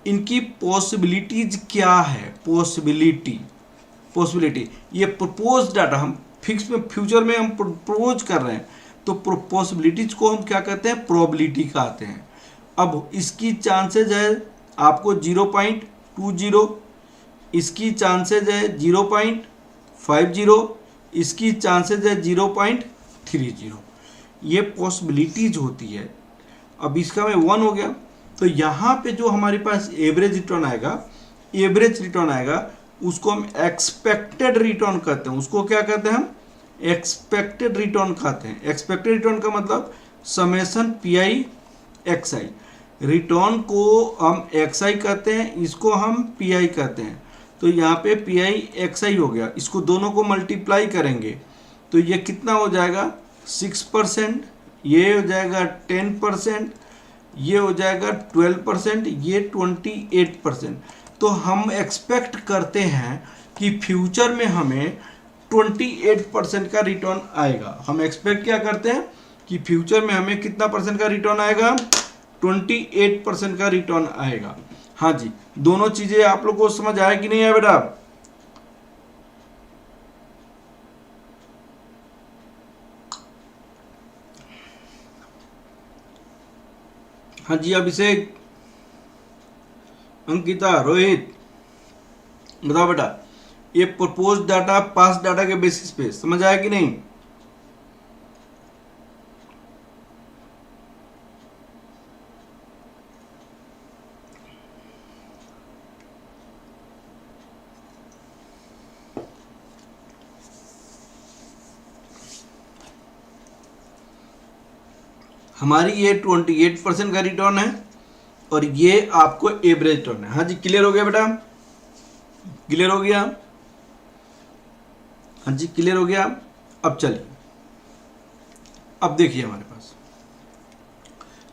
इनकी पॉसिबिलिटीज क्या है, पॉसिबिलिटी ये प्रपोज डाटा हम फिक्स में फ्यूचर में हम प्रपोज कर रहे हैं, तो पॉसिबिलिटीज को हम क्या कहते हैं, प्रोबेबिलिटी कहते हैं। अब इसकी चांसेज है आपको 0.20, इसकी चांसेज है 0.50, इसकी चांसेज है 0.30। ये पॉसिबिलिटीज होती है। अब इसका में 1 हो गया, तो यहाँ पे जो हमारे पास एवरेज रिटर्न आएगा उसको हम एक्सपेक्टेड रिटर्न कहते हैं। उसको क्या कहते हैं हम, एक्सपेक्टेड रिटर्न कहते हैं। एक्सपेक्टेड रिटर्न का मतलब समेशन पीआई एक्सआई। रिटर्न को हम एक्सआई कहते हैं, इसको हम पीआई कहते हैं। तो यहाँ पे पीआई एक्सआई हो गया, इसको दोनों को मल्टीप्लाई करेंगे तो ये कितना हो जाएगा 6%, ये हो जाएगा 10%, ये हो जाएगा 12%, ये 28%। तो हम एक्सपेक्ट करते हैं कि फ्यूचर में हमें 28% का रिटर्न आएगा। हम एक्सपेक्ट क्या करते हैं कि फ्यूचर में हमें कितना परसेंट का रिटर्न आएगा, 28% का रिटर्न आएगा। हाँ जी, दोनों चीजें आप लोग को समझ आया कि नहीं है बेटा? हाँ जी, अभिषेक, अंकिता, रोहित, बताओ बेटा, ये प्रपोज डाटा पास डाटा के बेसिस पे समझ आया कि नहीं? हमारी ये 28% का रिटर्न है और ये आपको एवरेज रिटर्न है। हाँ जी, क्लियर हो गया बेटा? क्लियर हो गया? हाँ जी, क्लियर हो गया। अब चलिए, अब देखिए हमारे पास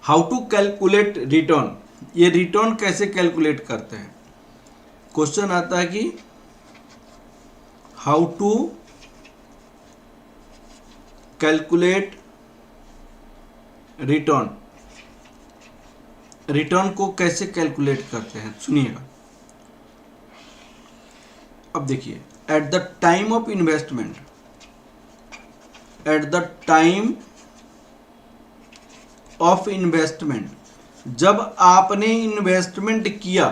हाउ टू कैलकुलेट रिटर्न। ये रिटर्न कैसे कैलकुलेट करते हैं? क्वेश्चन आता है कि how to calculate return. Return को कैसे कैलकुलेट करते हैं, सुनिएगा। अब देखिए, at the time of investment, at the time of investment, जब आपने इन्वेस्टमेंट किया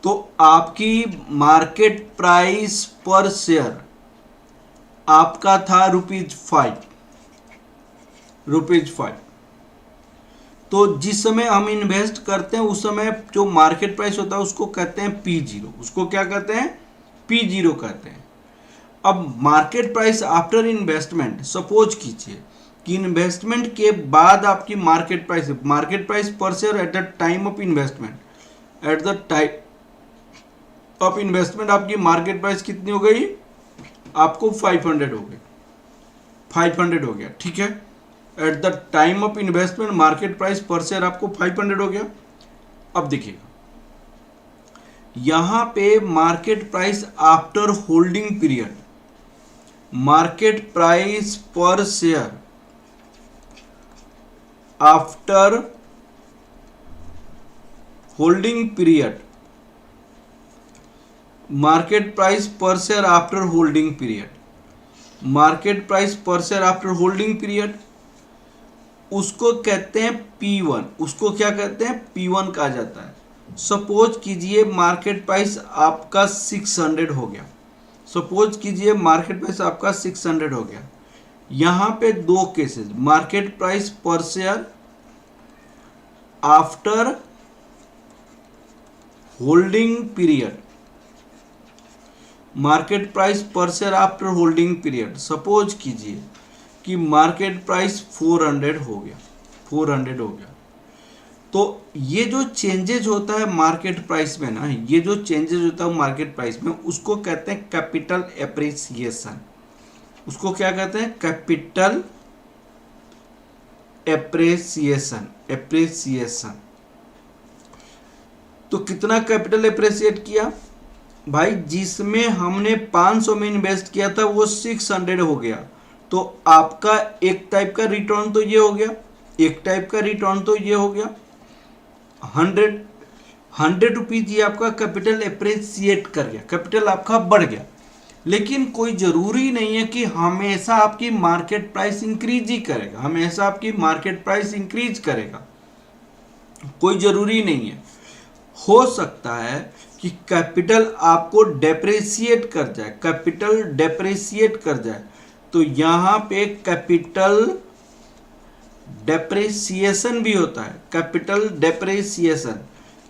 तो आपकी मार्केट प्राइस पर शेयर आपका था ₹5। तो जिस समय हम इन्वेस्ट करते हैं उस समय जो मार्केट प्राइस होता है उसको कहते हैं P0। उसको क्या कहते हैं, P0 कहते हैं। अब market price after investment, suppose कीजिए कि इन्वेस्टमेंट के बाद आपकी market price per share eight the time of investment, at the time of investment आपकी मार्केट प्राइस कितनी हो गई, आपको 500 हो गई, 500 हो गया, ठीक है। At the time of investment market price per share आपको 500 हो गया। अब देखिएगा, यहां पे market price after holding period, market price per share after holding period, market price per share after holding period, market price per share after holding period, उसको कहते हैं P1। उसको क्या कहते हैं, P1 कहा जाता है। सपोज कीजिए मार्केट प्राइस आपका 600 हो गया, सपोज कीजिए मार्केट प्राइस आपका 600 हो गया। यहां पे दो cases, market price per share after holding period, market price per share after holding period. Suppose कीजिए कि मार्केट प्राइस 400 हो गया, 400 हो गया। तो ये जो चेंजेज होता है मार्केट प्राइस में ना, ये जो चेंजेज होता है मार्केट प्राइस में, उसको कहते हैं कैपिटल एप्रिसिएशन। उसको क्या कहते हैं? Capital appreciation. एप्रिसिएशन। तो कितना कैपिटल एप्रिसिएट किया भाई? जिसमें हमने 500 में इन्वेस्ट किया था वो 600 हो गया। तो आपका एक टाइप का रिटर्न तो ये हो गया, एक टाइप का रिटर्न तो ये हो गया 100 रुपीज, ये आपका कैपिटल एप्रिसिएट कर गया, कैपिटल आपका बढ़ गया। लेकिन कोई जरूरी नहीं है कि हमेशा आपकी मार्केट प्राइस इंक्रीज ही करेगा, हमेशा आपकी मार्केट प्राइस इंक्रीज करेगा, कोई जरूरी नहीं है। हो सकता है कि कैपिटल आपको डेप्रिसिएट कर जाए, कैपिटल डेप्रिसिएट कर जाए। तो यहां पे कैपिटल डेप्रिसिएशन भी होता है, कैपिटल डेप्रिसिएशन।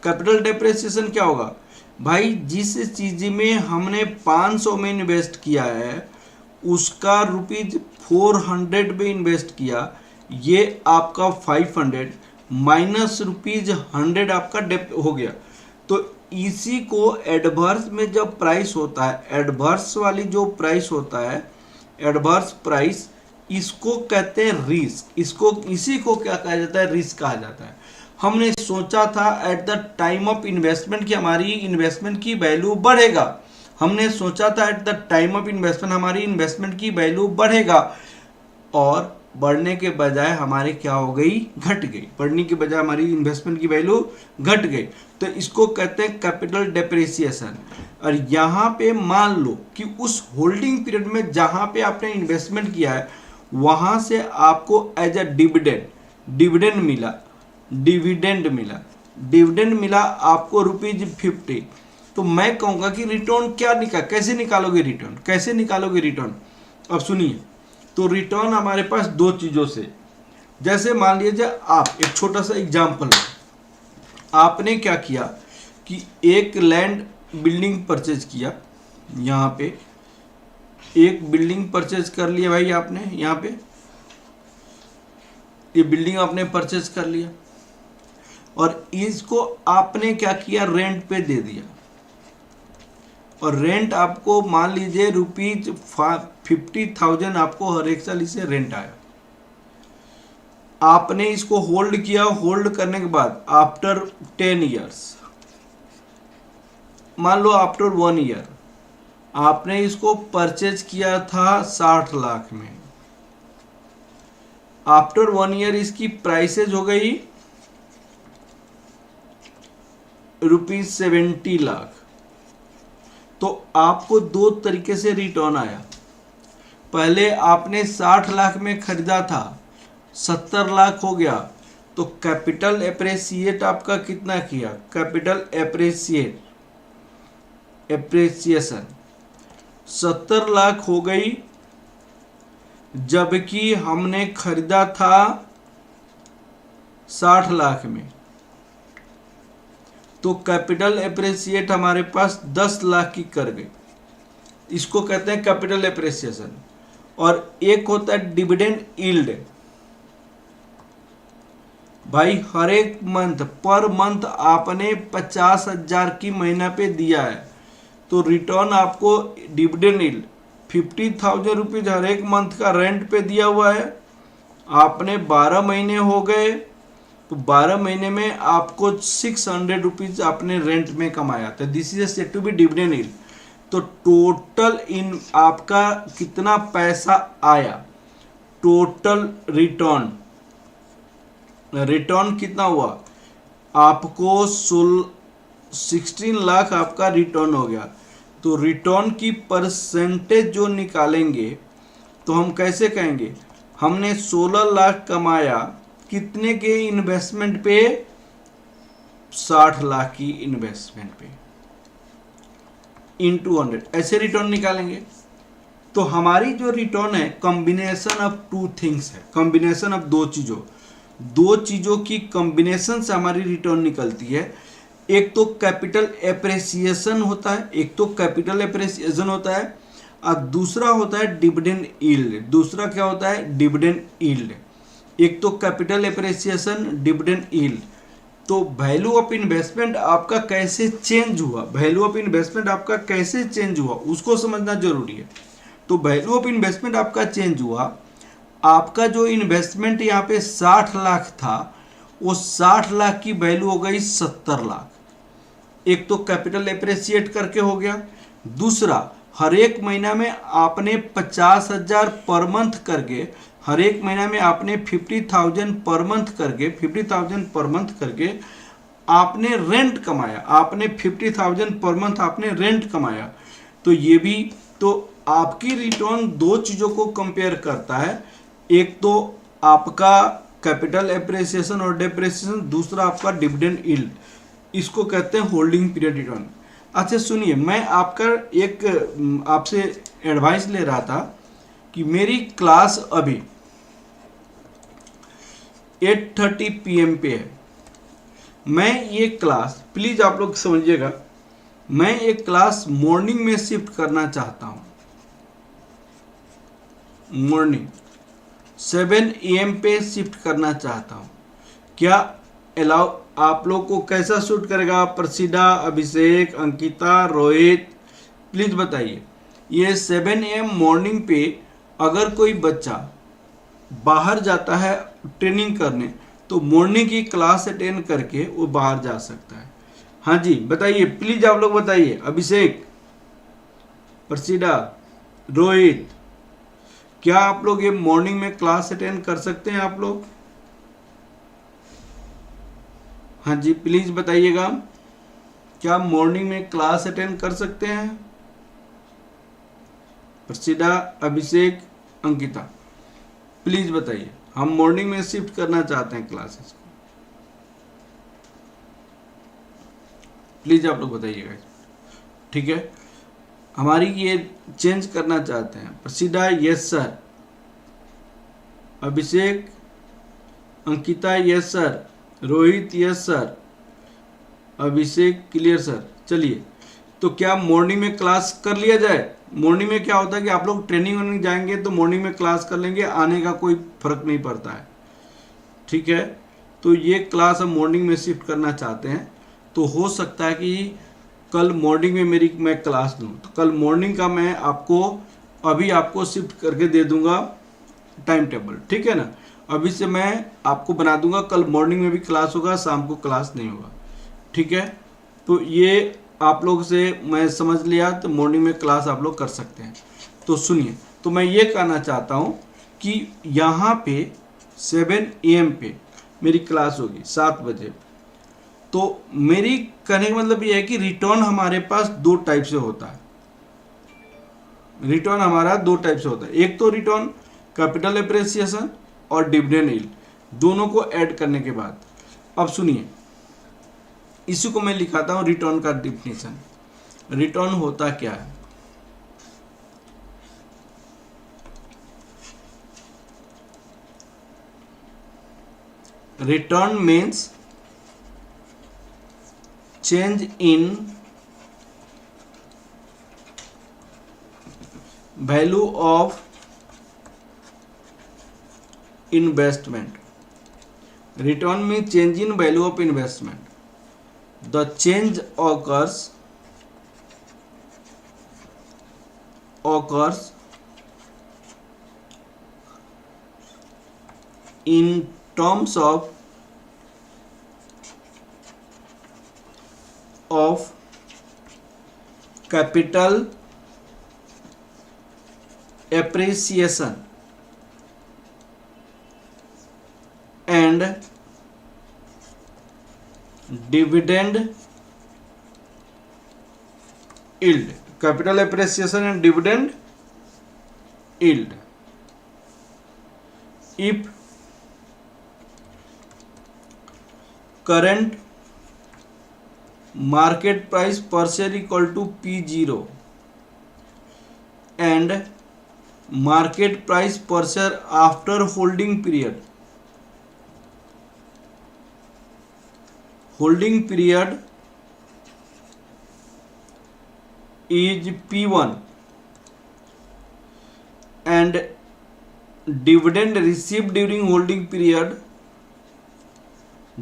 कैपिटल डेप्रिसिएशन क्या होगा भाई? जिस चीज में हमने 500 में इन्वेस्ट किया है उसका ₹400 में इन्वेस्ट किया, ये आपका 500 माइनस ₹100 आपका डेप हो गया। तो इसी को एडवर्स में जब प्राइस होता है, एडवर्स वाली जो प्राइस होता है, एडवर्स प्राइस, इसको कहते हैं रिस्क। इसको, इसी को क्या कहा जाता है? रिस्क कहा जाता है। हमने सोचा था eight the time of investment कि हमारी इन्वेस्टमेंट की वैल्यू बढ़ेगा, हमने सोचा था eight the time of investment हमारी इन्वेस्टमेंट की वैल्यू बढ़ेगा, और बढ़ने के बजाय हमारी क्या हो गई? घट गई। बढ़ने के बजाय हमारी इन्वेस्टमेंट की वैल्यू घट गई। तो इसको कहते हैं कैपिटल डेप्रिसिएशन। और यहाँ पे मान लो कि उस होल्डिंग पीरियड में जहाँ पे आपने इन्वेस्टमेंट किया है वहाँ से आपको एज अ डिविडेंड मिला, डिविडेंड मिला आपको ₹50। तो मैं कहूँगा कि रिटर्न क्या कैसे निकालोगे रिटर्न, कैसे निकालोगे रिटर्न? अब सुनिए, तो रिटर्न हमारे पास दो चीज़ों से, जैसे मान लीजिए आप, एक छोटा सा एग्जाम्पल है, आपने क्या किया कि एक लैंड बिल्डिंग परचेज किया, यहाँ पे एक बिल्डिंग परचेज कर लिया भाई आपने, यहाँ पे ये बिल्डिंग आपने परचेज कर लिया और इसको आपने क्या किया? रेंट पे दे दिया। और रेंट आपको मान लीजिए ₹50,000 आपको हर एक साल इसे रेंट आया। आपने इसको होल्ड किया, होल्ड करने के बाद आफ्टर 10 ईयर्स, मान लो आफ्टर 1 ईयर, आपने इसको परचेज किया था 60 लाख में। आफ्टर 1 ईयर इसकी प्राइसेज हो गई ₹70 लाख। तो आपको दो तरीके से रिटर्न आया। पहले आपने 60 लाख में खरीदा था, 70 लाख हो गया, तो कैपिटल एप्रिसिएट आपका कितना किया? कैपिटल एप्रिसिएशन 70 लाख हो गई, जबकि हमने खरीदा था 60 लाख में। तो कैपिटल एप्रिसिएट हमारे पास 10 लाख की कर गई। इसको कहते हैं कैपिटल एप्रिसिएशन। और एक होता है डिविडेंड यील्ड। भाई हर एक मंथ, पर मंथ आपने 50,000 की महीना पे दिया है, तो रिटर्न आपको डिविडेंड यील्ड 50,000 रुपीज हर एक मंथ का रेंट पे दिया हुआ है। आपने 12 महीने हो गए, तो 12 महीने में आपको 600 रुपीज आपने रेंट में कमाया, तो this is set to be dividend yield. तो टोटल इन आपका कितना पैसा आया? टोटल रिटर्न कितना हुआ? आपको 16 लाख आपका रिटर्न हो गया। तो रिटर्न की परसेंटेज जो निकालेंगे तो हम कैसे कहेंगे? हमने 16 लाख कमाया, कितने के इन्वेस्टमेंट पे? 60 लाख की इन्वेस्टमेंट पे, इनटू 100, ऐसे रिटर्न निकालेंगे। तो हमारी जो रिटर्न है कॉम्बिनेशन ऑफ टू थिंग्स है, कॉम्बिनेशन ऑफ दो चीजों की कॉम्बिनेशन से हमारी रिटर्न निकलती है। एक तो कैपिटल एप्रिसिएशन होता है, और दूसरा होता है डिविडेंड यील्ड। दूसरा क्या होता है? Dividend yield. एक तो कैपिटल एप्रिसिएशन, डिविडेंड यील्ड। तो वैल्यू ऑफ इन्वेस्टमेंट आपका कैसे चेंज हुआ, वैल्यू ऑफ इन्वेस्टमेंट आपका कैसे चेंज हुआ उसको समझना जरूरी है। तो वैल्यू ऑफ इन्वेस्टमेंट आपका चेंज हुआ, आपका जो इन्वेस्टमेंट यहाँ पे 60 लाख था, वो 60 लाख की वैल्यू हो गई 70 लाख। एक तो कैपिटल एप्रिसिएट करके हो गया, दूसरा हर एक महीना में आपने 50,000 पर मंथ करके, हर एक महीना में आपने 50,000 पर मंथ करके, 50,000 पर मंथ करके आपने रेंट कमाया, आपने 50,000 पर मंथ आपने रेंट कमाया। तो ये भी, तो आपकी रिटर्न दो चीज़ों को कंपेयर करता है, एक तो आपका कैपिटल एप्रिसिएशन और डेप्रिसिएशन, दूसरा आपका डिविडेंड यील्ड, इसको कहते हैं होल्डिंग पीरियड रिटर्न। अच्छा सुनिए, मैं आपका एक आपसे एडवाइस ले रहा था कि मेरी क्लास अभी 8:30 PM पे है। मैं ये क्लास, प्लीज़ आप लोग समझिएगा, मैं ये क्लास मॉर्निंग में शिफ्ट करना चाहता हूँ। मॉर्निंग 7 AM पे शिफ्ट करना चाहता हूँ। क्या अलाउ, आप लोग को कैसा सूट करेगा? प्रसिद्धा, अभिषेक, अंकिता, रोहित, प्लीज़ बताइए। ये 7 AM मॉर्निंग पे अगर कोई बच्चा बाहर जाता है ट्रेनिंग करने, तो मॉर्निंग की क्लास अटेंड करके वो बाहर जा सकता है। हाँ जी बताइए, प्लीज़ आप लोग बताइए। अभिषेक, प्रसिद्धा, रोहित, क्या आप लोग ये मॉर्निंग में क्लास अटेंड कर सकते हैं आप लोग? हाँ जी प्लीज़ बताइएगा, क्या मॉर्निंग में क्लास अटेंड कर सकते हैं? प्रसिद्धा, अभिषेक, अंकिता, प्लीज़ बताइए। हम मॉर्निंग में शिफ्ट करना चाहते हैं क्लासेस को, प्लीज़ आप लोग बताइएगा। ठीक है, हमारी ये चेंज करना चाहते हैं। Prasiddha, yes sir. Abhishek, Ankita, yes sir. Rohit, yes sir. Abhishek, clear sir. चलिए, तो क्या मॉर्निंग में क्लास कर लिया जाए? मॉर्निंग में क्या होता है कि आप लोग ट्रेनिंग वनिंग जाएंगे तो मॉर्निंग में क्लास कर लेंगे, आने का कोई फर्क नहीं पड़ता है। ठीक है, तो ये क्लास हम मॉर्निंग में शिफ्ट करना चाहते हैं। तो हो सकता है कि कल मॉर्निंग में मैं क्लास दूँ, तो कल मॉर्निंग का मैं आपको अभी आपको शिफ्ट करके दे दूंगा टाइम टेबल। ठीक है ना, अभी से मैं आपको बना दूंगा, कल मॉर्निंग में भी क्लास होगा, शाम को क्लास नहीं होगा। ठीक है, तो ये आप लोग से मैं समझ लिया, तो मॉर्निंग में क्लास आप लोग कर सकते हैं। तो सुनिए, तो मैं ये कहना चाहता हूँ कि यहाँ पे 7 AM पे मेरी क्लास होगी 7 बजे। तो मेरी कहने का मतलब ये है कि रिटर्न हमारे पास दो टाइप से होता है। रिटर्न हमारा दो टाइप से होता है, एक तो रिटर्न कैपिटल एप्रिसिएशन और डिविडेंड यील्ड, दोनों को ऐड करने के बाद। अब सुनिए, इसी को मैं लिखाता हूं रिटर्न का डिफिनेशन। रिटर्न होता क्या है? Return means change in value of investment. Return में change in value of investment. The change occurs in terms of capital appreciation and dividend yield. Capital appreciation and dividend yield. If current market price per share equal to P0 and market price per share after holding period, holding period is P1 and dividend received during holding period,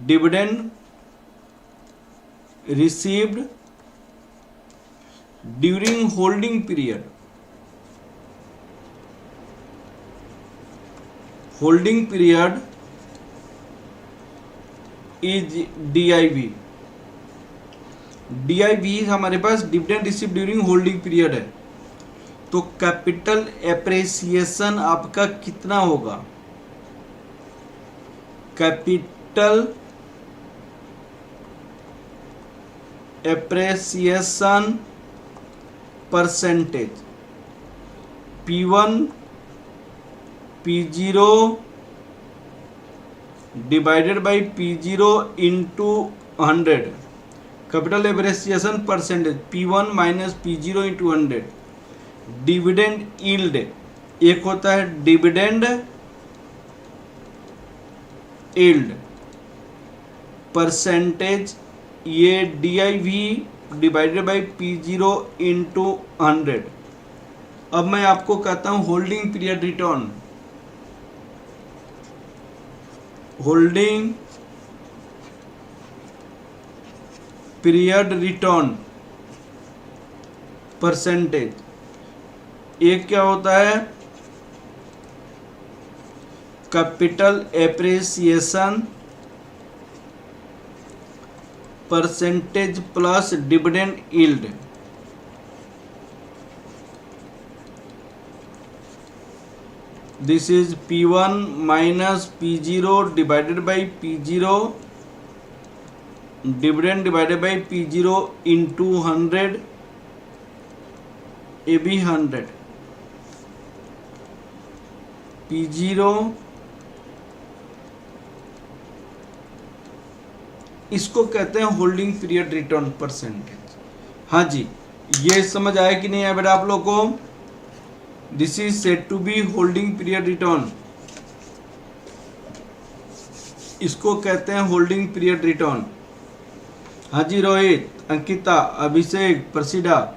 dividend received during holding period, holding period is DIV। DIV हमारे पास dividend receive during holding period है, तो capital appreciation आपका कितना होगा? Capital appreciation percentage P1 P0 divided by P0 into 100। Capital appreciation percentage P1 minus P0 into 100। Dividend yield एक होता है डिविडेंड यील्ड परसेंटेज, ये DIV divided by P0 into 100। अब मैं आपको कहता हूं holding period return, holding period return percentage, एक क्या होता है? Capital appreciation percentage plus dividend yield. This is P1 minus P0 divided by P0 dividend divided by P0 into 100, ये भी 100। P0 इसको कहते हैं होल्डिंग पीरियड रिटर्न परसेंटेज। हाँ जी, ये समझ आया कि नहीं आया बेटा आप लोग को? This is said to be holding period return, इसको कहते हैं होल्डिंग पीरियड रिटर्न। हाँ जी रोहित, अंकिता, अभिषेक, प्रसिदा,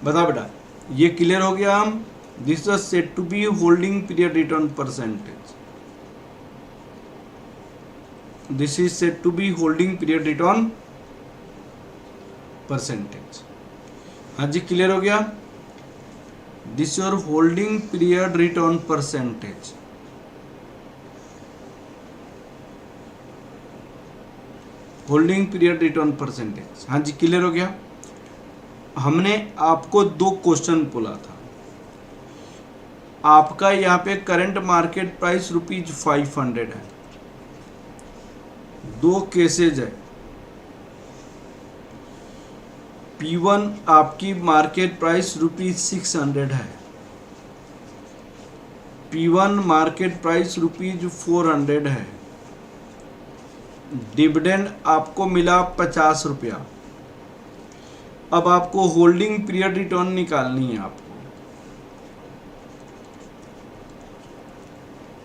बता बेटा, ये क्लियर हो गया? हम this is said to be holding period return percentage, this is said to be holding period return percentage. हाँ जी क्लियर हो गया? This your holding period return percentage. Holding period return percentage, हाँ जी क्लियर हो गया? हमने आपको 2 क्वेश्चन बोला था। आपका यहाँ पे करंट मार्केट प्राइस ₹500 है, 2 केसेज है। P1 आपकी मार्केट प्राइस ₹600 है, P1 मार्केट प्राइस ₹400 है, डिविडेंड आपको मिला ₹50। अब आपको होल्डिंग पीरियड रिटर्न निकालनी है। आपको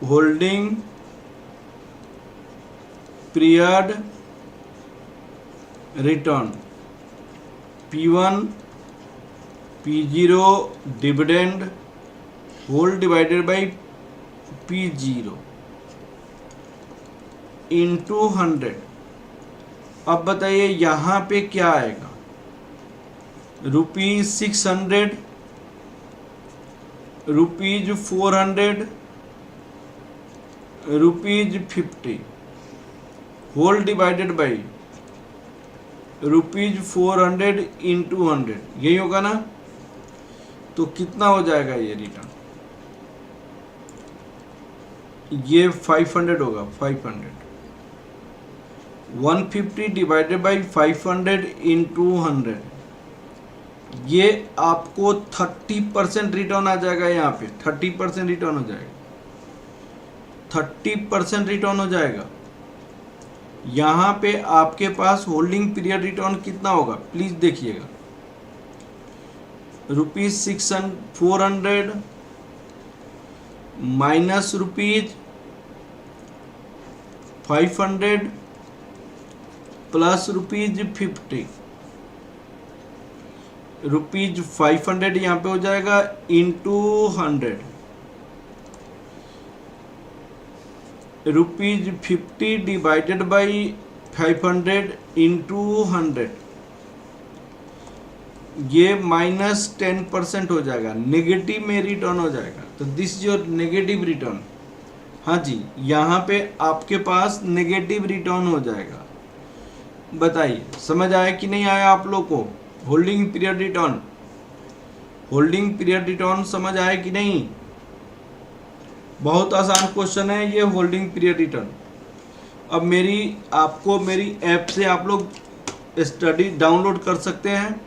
holding period return P1 P0 dividend whole divided by P0 into 100। अब बताइए यहाँ पे क्या आएगा? ₹600, ₹400, ₹50 होल डिवाइडेड बाई ₹400 इंटू 100, यही होगा ना? तो कितना हो जाएगा ये रिटर्न? ये 500 होगा, 500। 150 डिवाइडेड बाई 500 इंटू 100, ये आपको 30% रिटर्न आ जाएगा। यहाँ पे 30% रिटर्न हो जाएगा, 30% रिटर्न हो जाएगा। यहाँ पे आपके पास होल्डिंग पीरियड रिटर्न कितना होगा प्लीज देखिएगा। ₹400 माइनस ₹500 प्लस ₹50। ₹500 यहाँ पे हो जाएगा इंटू 100, ₹50 डिवाइडेड बाई 500 इंटू 100, ये -10% हो जाएगा, नेगेटिव में रिटर्न हो जाएगा। तो this is your negative return. हाँ जी, यहाँ पे आपके पास नेगेटिव रिटर्न हो जाएगा। बताइए समझ आया कि नहीं आया आप लोग को? Holding period return, holding period return समझ आया कि नहीं? बहुत आसान क्वेश्चन है ये होल्डिंग पीरियड रिटर्न। अब आपको मेरी ऐप से आप लोग स्टडी डाउनलोड कर सकते हैं।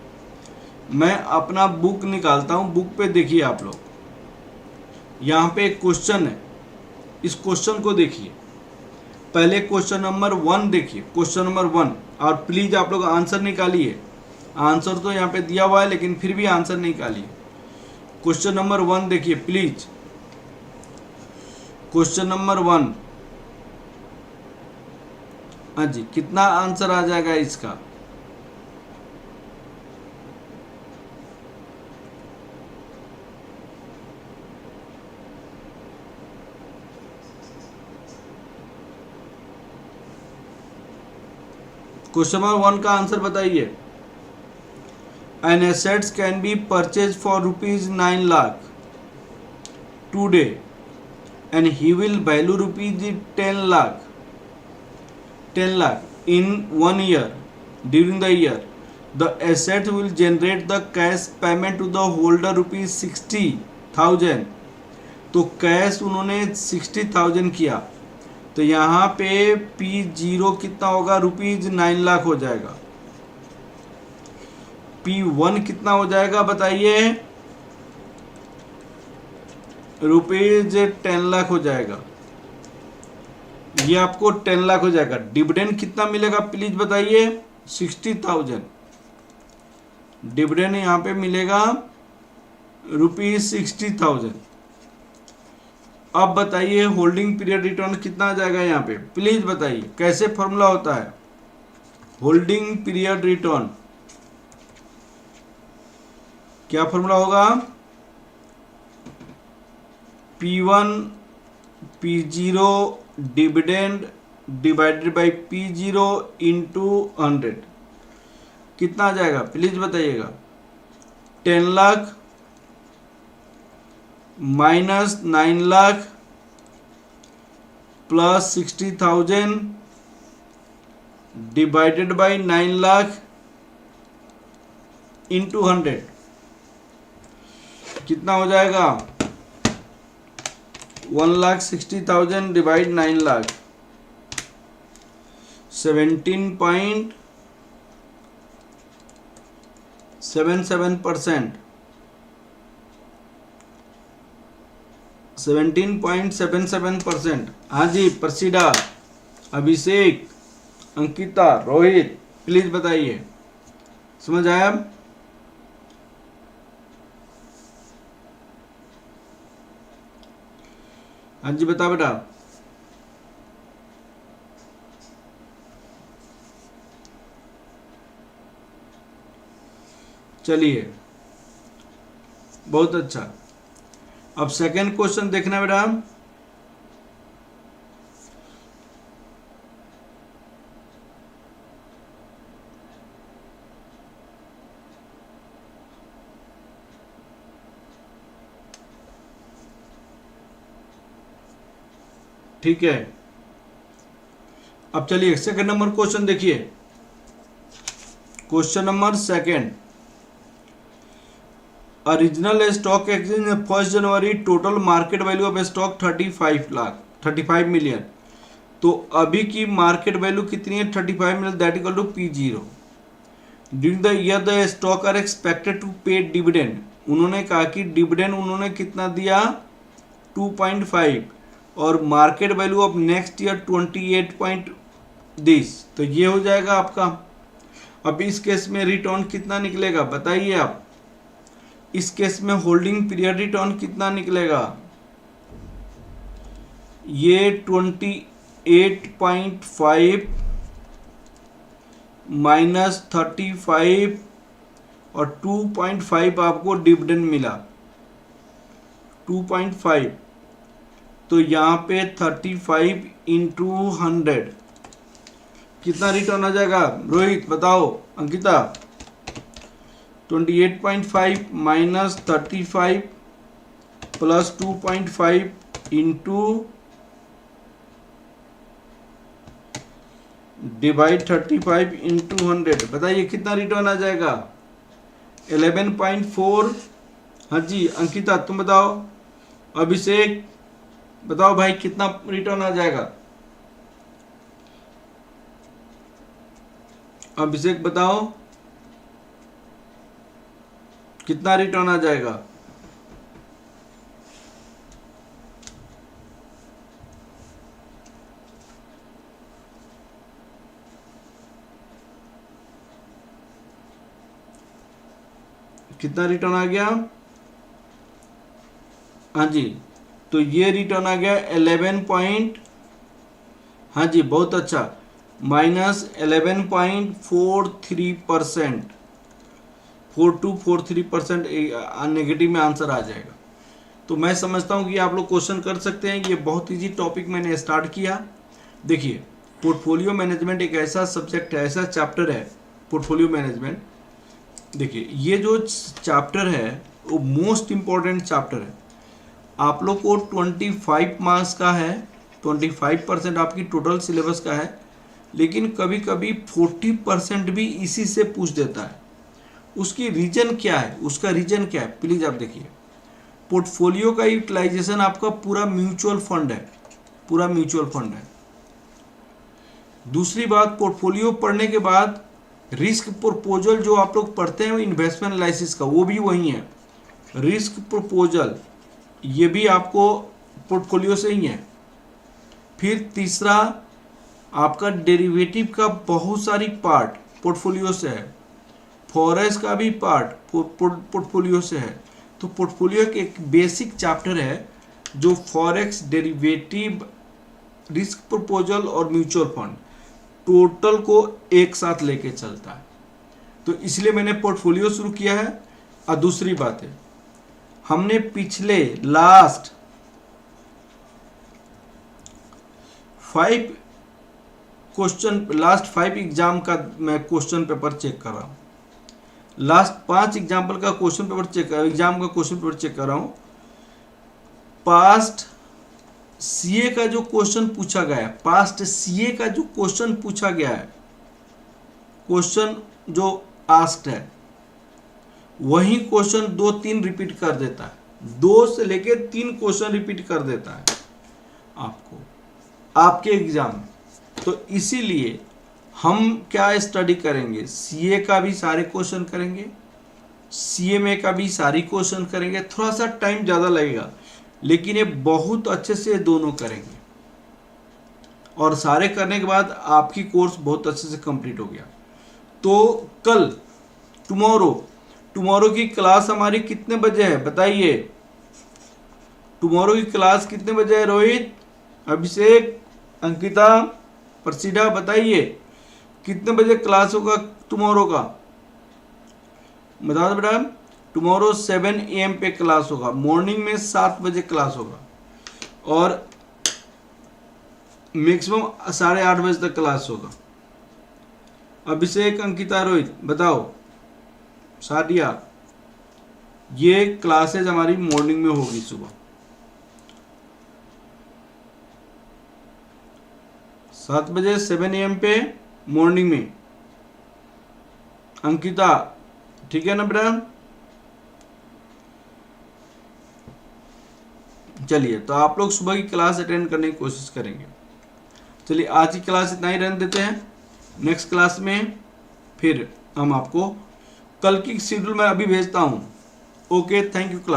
मैं अपना बुक निकालता हूँ, बुक पे देखिए आप लोग, यहाँ पे एक क्वेश्चन है, इस क्वेश्चन को देखिए। पहले क्वेश्चन नंबर 1 देखिए, क्वेश्चन नंबर 1, और प्लीज आप लोग आंसर निकालिए। आंसर तो यहाँ पे दिया हुआ है लेकिन फिर भी आंसर निकालिए। क्वेश्चन नंबर 1 देखिए प्लीज, क्वेश्चन नंबर 1। हाँ जी, कितना आंसर आ जाएगा इसका? क्वेश्चन नंबर 1 का आंसर बताइए। An assets can be purchase for ₹9 lakh today and he will value ₹10 lakh in 1 year. During the year, the asset will generate the cash payment to the holder ₹60,000. तो cash उन्होंने 60,000 किया, तो यहाँ पे P0 कितना होगा? ₹9 लाख हो जाएगा। P1 कितना हो जाएगा बताइए? ₹10 लाख हो जाएगा। ये आपको 10 लाख हो जाएगा। डिविडेंड कितना मिलेगा प्लीज बताइए? 60,000 डिविडेंड यहाँ पे मिलेगा ₹60,000। अब बताइए होल्डिंग पीरियड रिटर्न कितना आ जाएगा यहाँ पे? प्लीज बताइए कैसे फॉर्मूला होता है होल्डिंग पीरियड रिटर्न? क्या फॉर्मूला होगा? P1 P0 dividend divided by P0 into 100, कितना आ जाएगा प्लीज बताइएगा? 10 lakh minus 9 lakh plus 60,000 divided by 9 lakh into 100, कितना हो जाएगा? 1,60,000 डिवाइड 9 लाख, 17.77%। 17.77%। हाँ जी, प्रसीडा, अभिषेक, अंकिता, रोहित, प्लीज बताइए समझ आया? हाँ जी बता बेटा। चलिए बहुत अच्छा। अब सेकंड क्वेश्चन देखना बेटा। ठीक है, अब चलिए सेकंड नंबर क्वेश्चन देखिए। Question number second, original stock exchange 1 जनवरी, total market value of stock 35 million. तो अभी की मार्केट वैल्यू कितनी है? 35 million, that equal to P0। During the year the stock are expected to pay dividend. उन्होंने कहा कि डिविडेंड उन्होंने कितना दिया? 2.5, और market value of next year 28. तो ये हो जाएगा आपका। अब इस केस में रिटर्न कितना निकलेगा बताइए आप? इस केस में होल्डिंग पीरियड रिटर्न कितना निकलेगा? ये 28.5 माइनस 35 और 2.5 आपको डिविडेंड मिला। 2.5 तो यहाँ पे 35 इंटू 100 कितना रिटर्न आ जाएगा रोहित बताओ। Ankita 28.5 minus 35 plus 2.5 into divide 35 into 100 बताइए कितना रिटर्न आ जाएगा 11.4। हाँ जी अंकिता तुम बताओ। अभिषेक बताओ भाई कितना रिटर्न आ जाएगा। अभिषेक बताओ कितना रिटर्न आ जाएगा। कितना रिटर्न आ गया। हाँ जी तो ये रिटर्न आ गया 11 पॉइंट, हाँ जी बहुत अच्छा, -11.43%, 4243% नेगेटिव में आंसर आ जाएगा। तो मैं समझता हूँ कि आप लोग क्वेश्चन कर सकते हैं। ये बहुत इजी टॉपिक मैंने स्टार्ट किया। देखिए पोर्टफोलियो मैनेजमेंट एक ऐसा सब्जेक्ट है, ऐसा चैप्टर है पोर्टफोलियो मैनेजमेंट। देखिए ये जो चैप्टर है वो मोस्ट इम्पॉर्टेंट चैप्टर है। आप लोग को 25 मार्क्स का है, 25% आपकी टोटल सिलेबस का है, लेकिन कभी कभी 40% भी इसी से पूछ देता है। उसकी रीजन क्या है, उसका रीजन क्या है प्लीज आप देखिए। पोर्टफोलियो का यूटिलाइजेशन आपका पूरा म्यूचुअल फंड है, पूरा म्यूचुअल फंड है। दूसरी बात, पोर्टफोलियो पढ़ने के बाद रिस्क प्रपोजल जो आप लोग पढ़ते हैं इन्वेस्टमेंट एनालिसिस का, वो भी वही है। रिस्क प्रपोजल ये भी आपको पोर्टफोलियो से ही है। फिर तीसरा आपका डेरिवेटिव का बहुत सारी पार्ट पोर्टफोलियो से है, फॉरेक्स का भी पार्ट पोर्टफोलियो से है। तो पोर्टफोलियो के एक बेसिक चैप्टर है जो फॉरेक्स, डेरिवेटिव, रिस्क प्रपोजल और म्यूचुअल फंड टोटल को एक साथ लेके चलता है। तो इसलिए मैंने पोर्टफोलियो शुरू किया है। और दूसरी बात है, हमने पिछले लास्ट 5 एग्जाम का मैं क्वेश्चन पेपर चेक कर रहा हूँ। लास्ट 5 एग्जाम्पल का क्वेश्चन पेपर चेक, एग्जाम का क्वेश्चन पेपर चेक कर रहा हूँ। पास्ट सीए का जो क्वेश्चन पूछा गया है, पास्ट सीए का जो क्वेश्चन पूछा गया है, क्वेश्चन जो आस्क्ड है, वही क्वेश्चन 2-3 रिपीट कर देता है। 2 से लेके 3 क्वेश्चन रिपीट कर देता है आपको आपके एग्जाम में। तो इसीलिए हम क्या स्टडी करेंगे, सीए का भी सारे क्वेश्चन करेंगे, सीएमए का भी सारी क्वेश्चन करेंगे। थोड़ा सा टाइम ज़्यादा लगेगा, लेकिन ये बहुत अच्छे से दोनों करेंगे। और सारे करने के बाद आपकी कोर्स बहुत अच्छे से कंप्लीट हो गया। तो कल टुमारो की क्लास हमारी कितने बजे है बताइए। टुमारो की क्लास कितने बजे है रोहित, अभिषेक, अंकिता, प्रसिद्धा बताइए कितने बजे क्लास होगा टुमारो का, बता दो बेटा। टुमारो 7 AM पे क्लास होगा, मॉर्निंग में 7 बजे क्लास होगा और मैक्सिमम 8:30 बजे तक क्लास होगा। अभिषेक, अंकिता, रोहित बताओ। सादिया, ये क्लासेज हमारी मॉर्निंग में होगी सुबह 7 बजे 7 AM पे मॉर्निंग में। अंकिता ठीक है ना बेटा। चलिए तो आप लोग सुबह की क्लास अटेंड करने की कोशिश करेंगे। चलिए आज की क्लास इतना ही रहने देते हैं। नेक्स्ट क्लास में फिर हम आपको कल की शेड्यूल में अभी भेजता हूँ। Okay, thank you class.